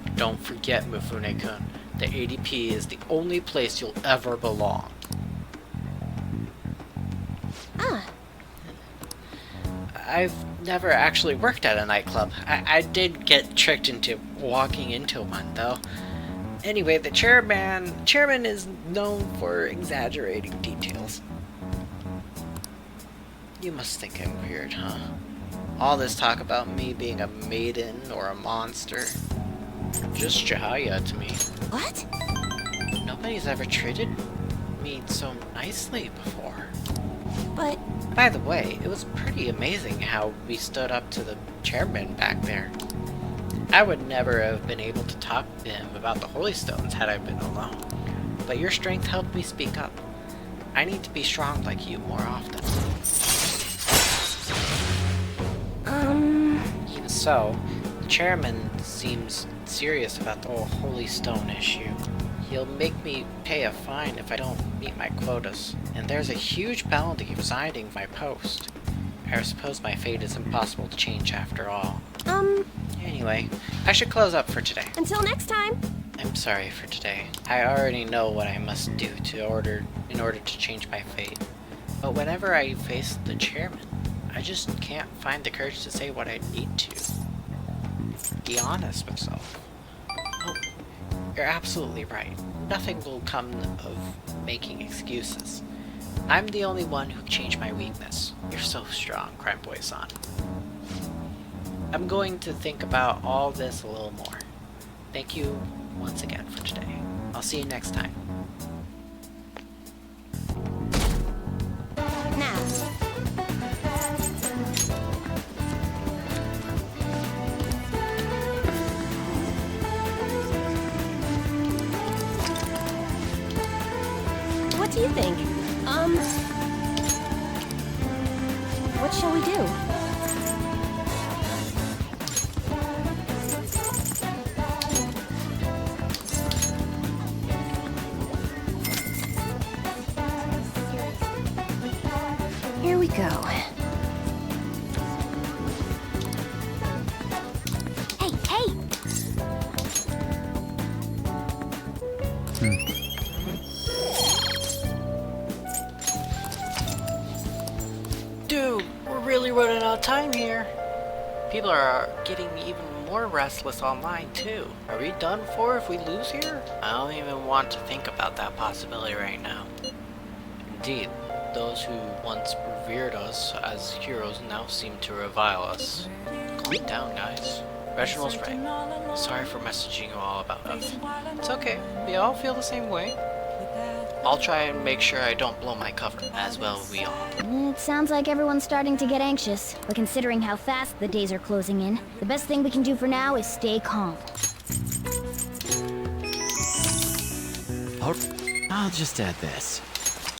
But don't forget, Mifune-kun, the ADP is the only place you'll ever belong. I've never actually worked at a nightclub. I did get tricked into walking into one, though. Anyway, the chairman is known for exaggerating details. You must think I'm weird, huh? All this talk about me being a maiden or a monster. Just Jahaya to me. What? Nobody's ever treated me so nicely before. But... By the way, it was pretty amazing how we stood up to the chairman back there. I would never have been able to talk to him about the holy stones had I been alone. But your strength helped me speak up. I need to be strong like you more often. Even so, the chairman seems serious about the whole holy stone issue. He'll make me pay a fine if I don't meet my quotas, and there's a huge penalty resigning my post. I suppose my fate is impossible to change after all. Anyway, I should close up for today. Until next time! I'm sorry for today. I already know what I must do in order to change my fate. But whenever I face the chairman, I just can't find the courage to say what I need to. Be honest with myself. Oh, you're absolutely right. Nothing will come of making excuses. I'm the only one who can change my weakness. You're so strong, Crime Boy-san. I'm going to think about all this a little more. Thank you once again for today. I'll see you next time. do you think? What shall we do? Here we go. Hey, hey! Dude, we're really running out of time here. People are getting even more restless online too. Are we done for if we lose here? I don't even want to think about that possibility right now. Indeed, those who once revered us as heroes now seem to revile us. Calm down, guys. Reginald's right. Sorry for messaging you all about us. It's okay. We all feel the same way. I'll try and make sure I don't blow my cover, as well we all. It sounds like everyone's starting to get anxious, but considering how fast the days are closing in, the best thing we can do for now is stay calm. I'll just add this.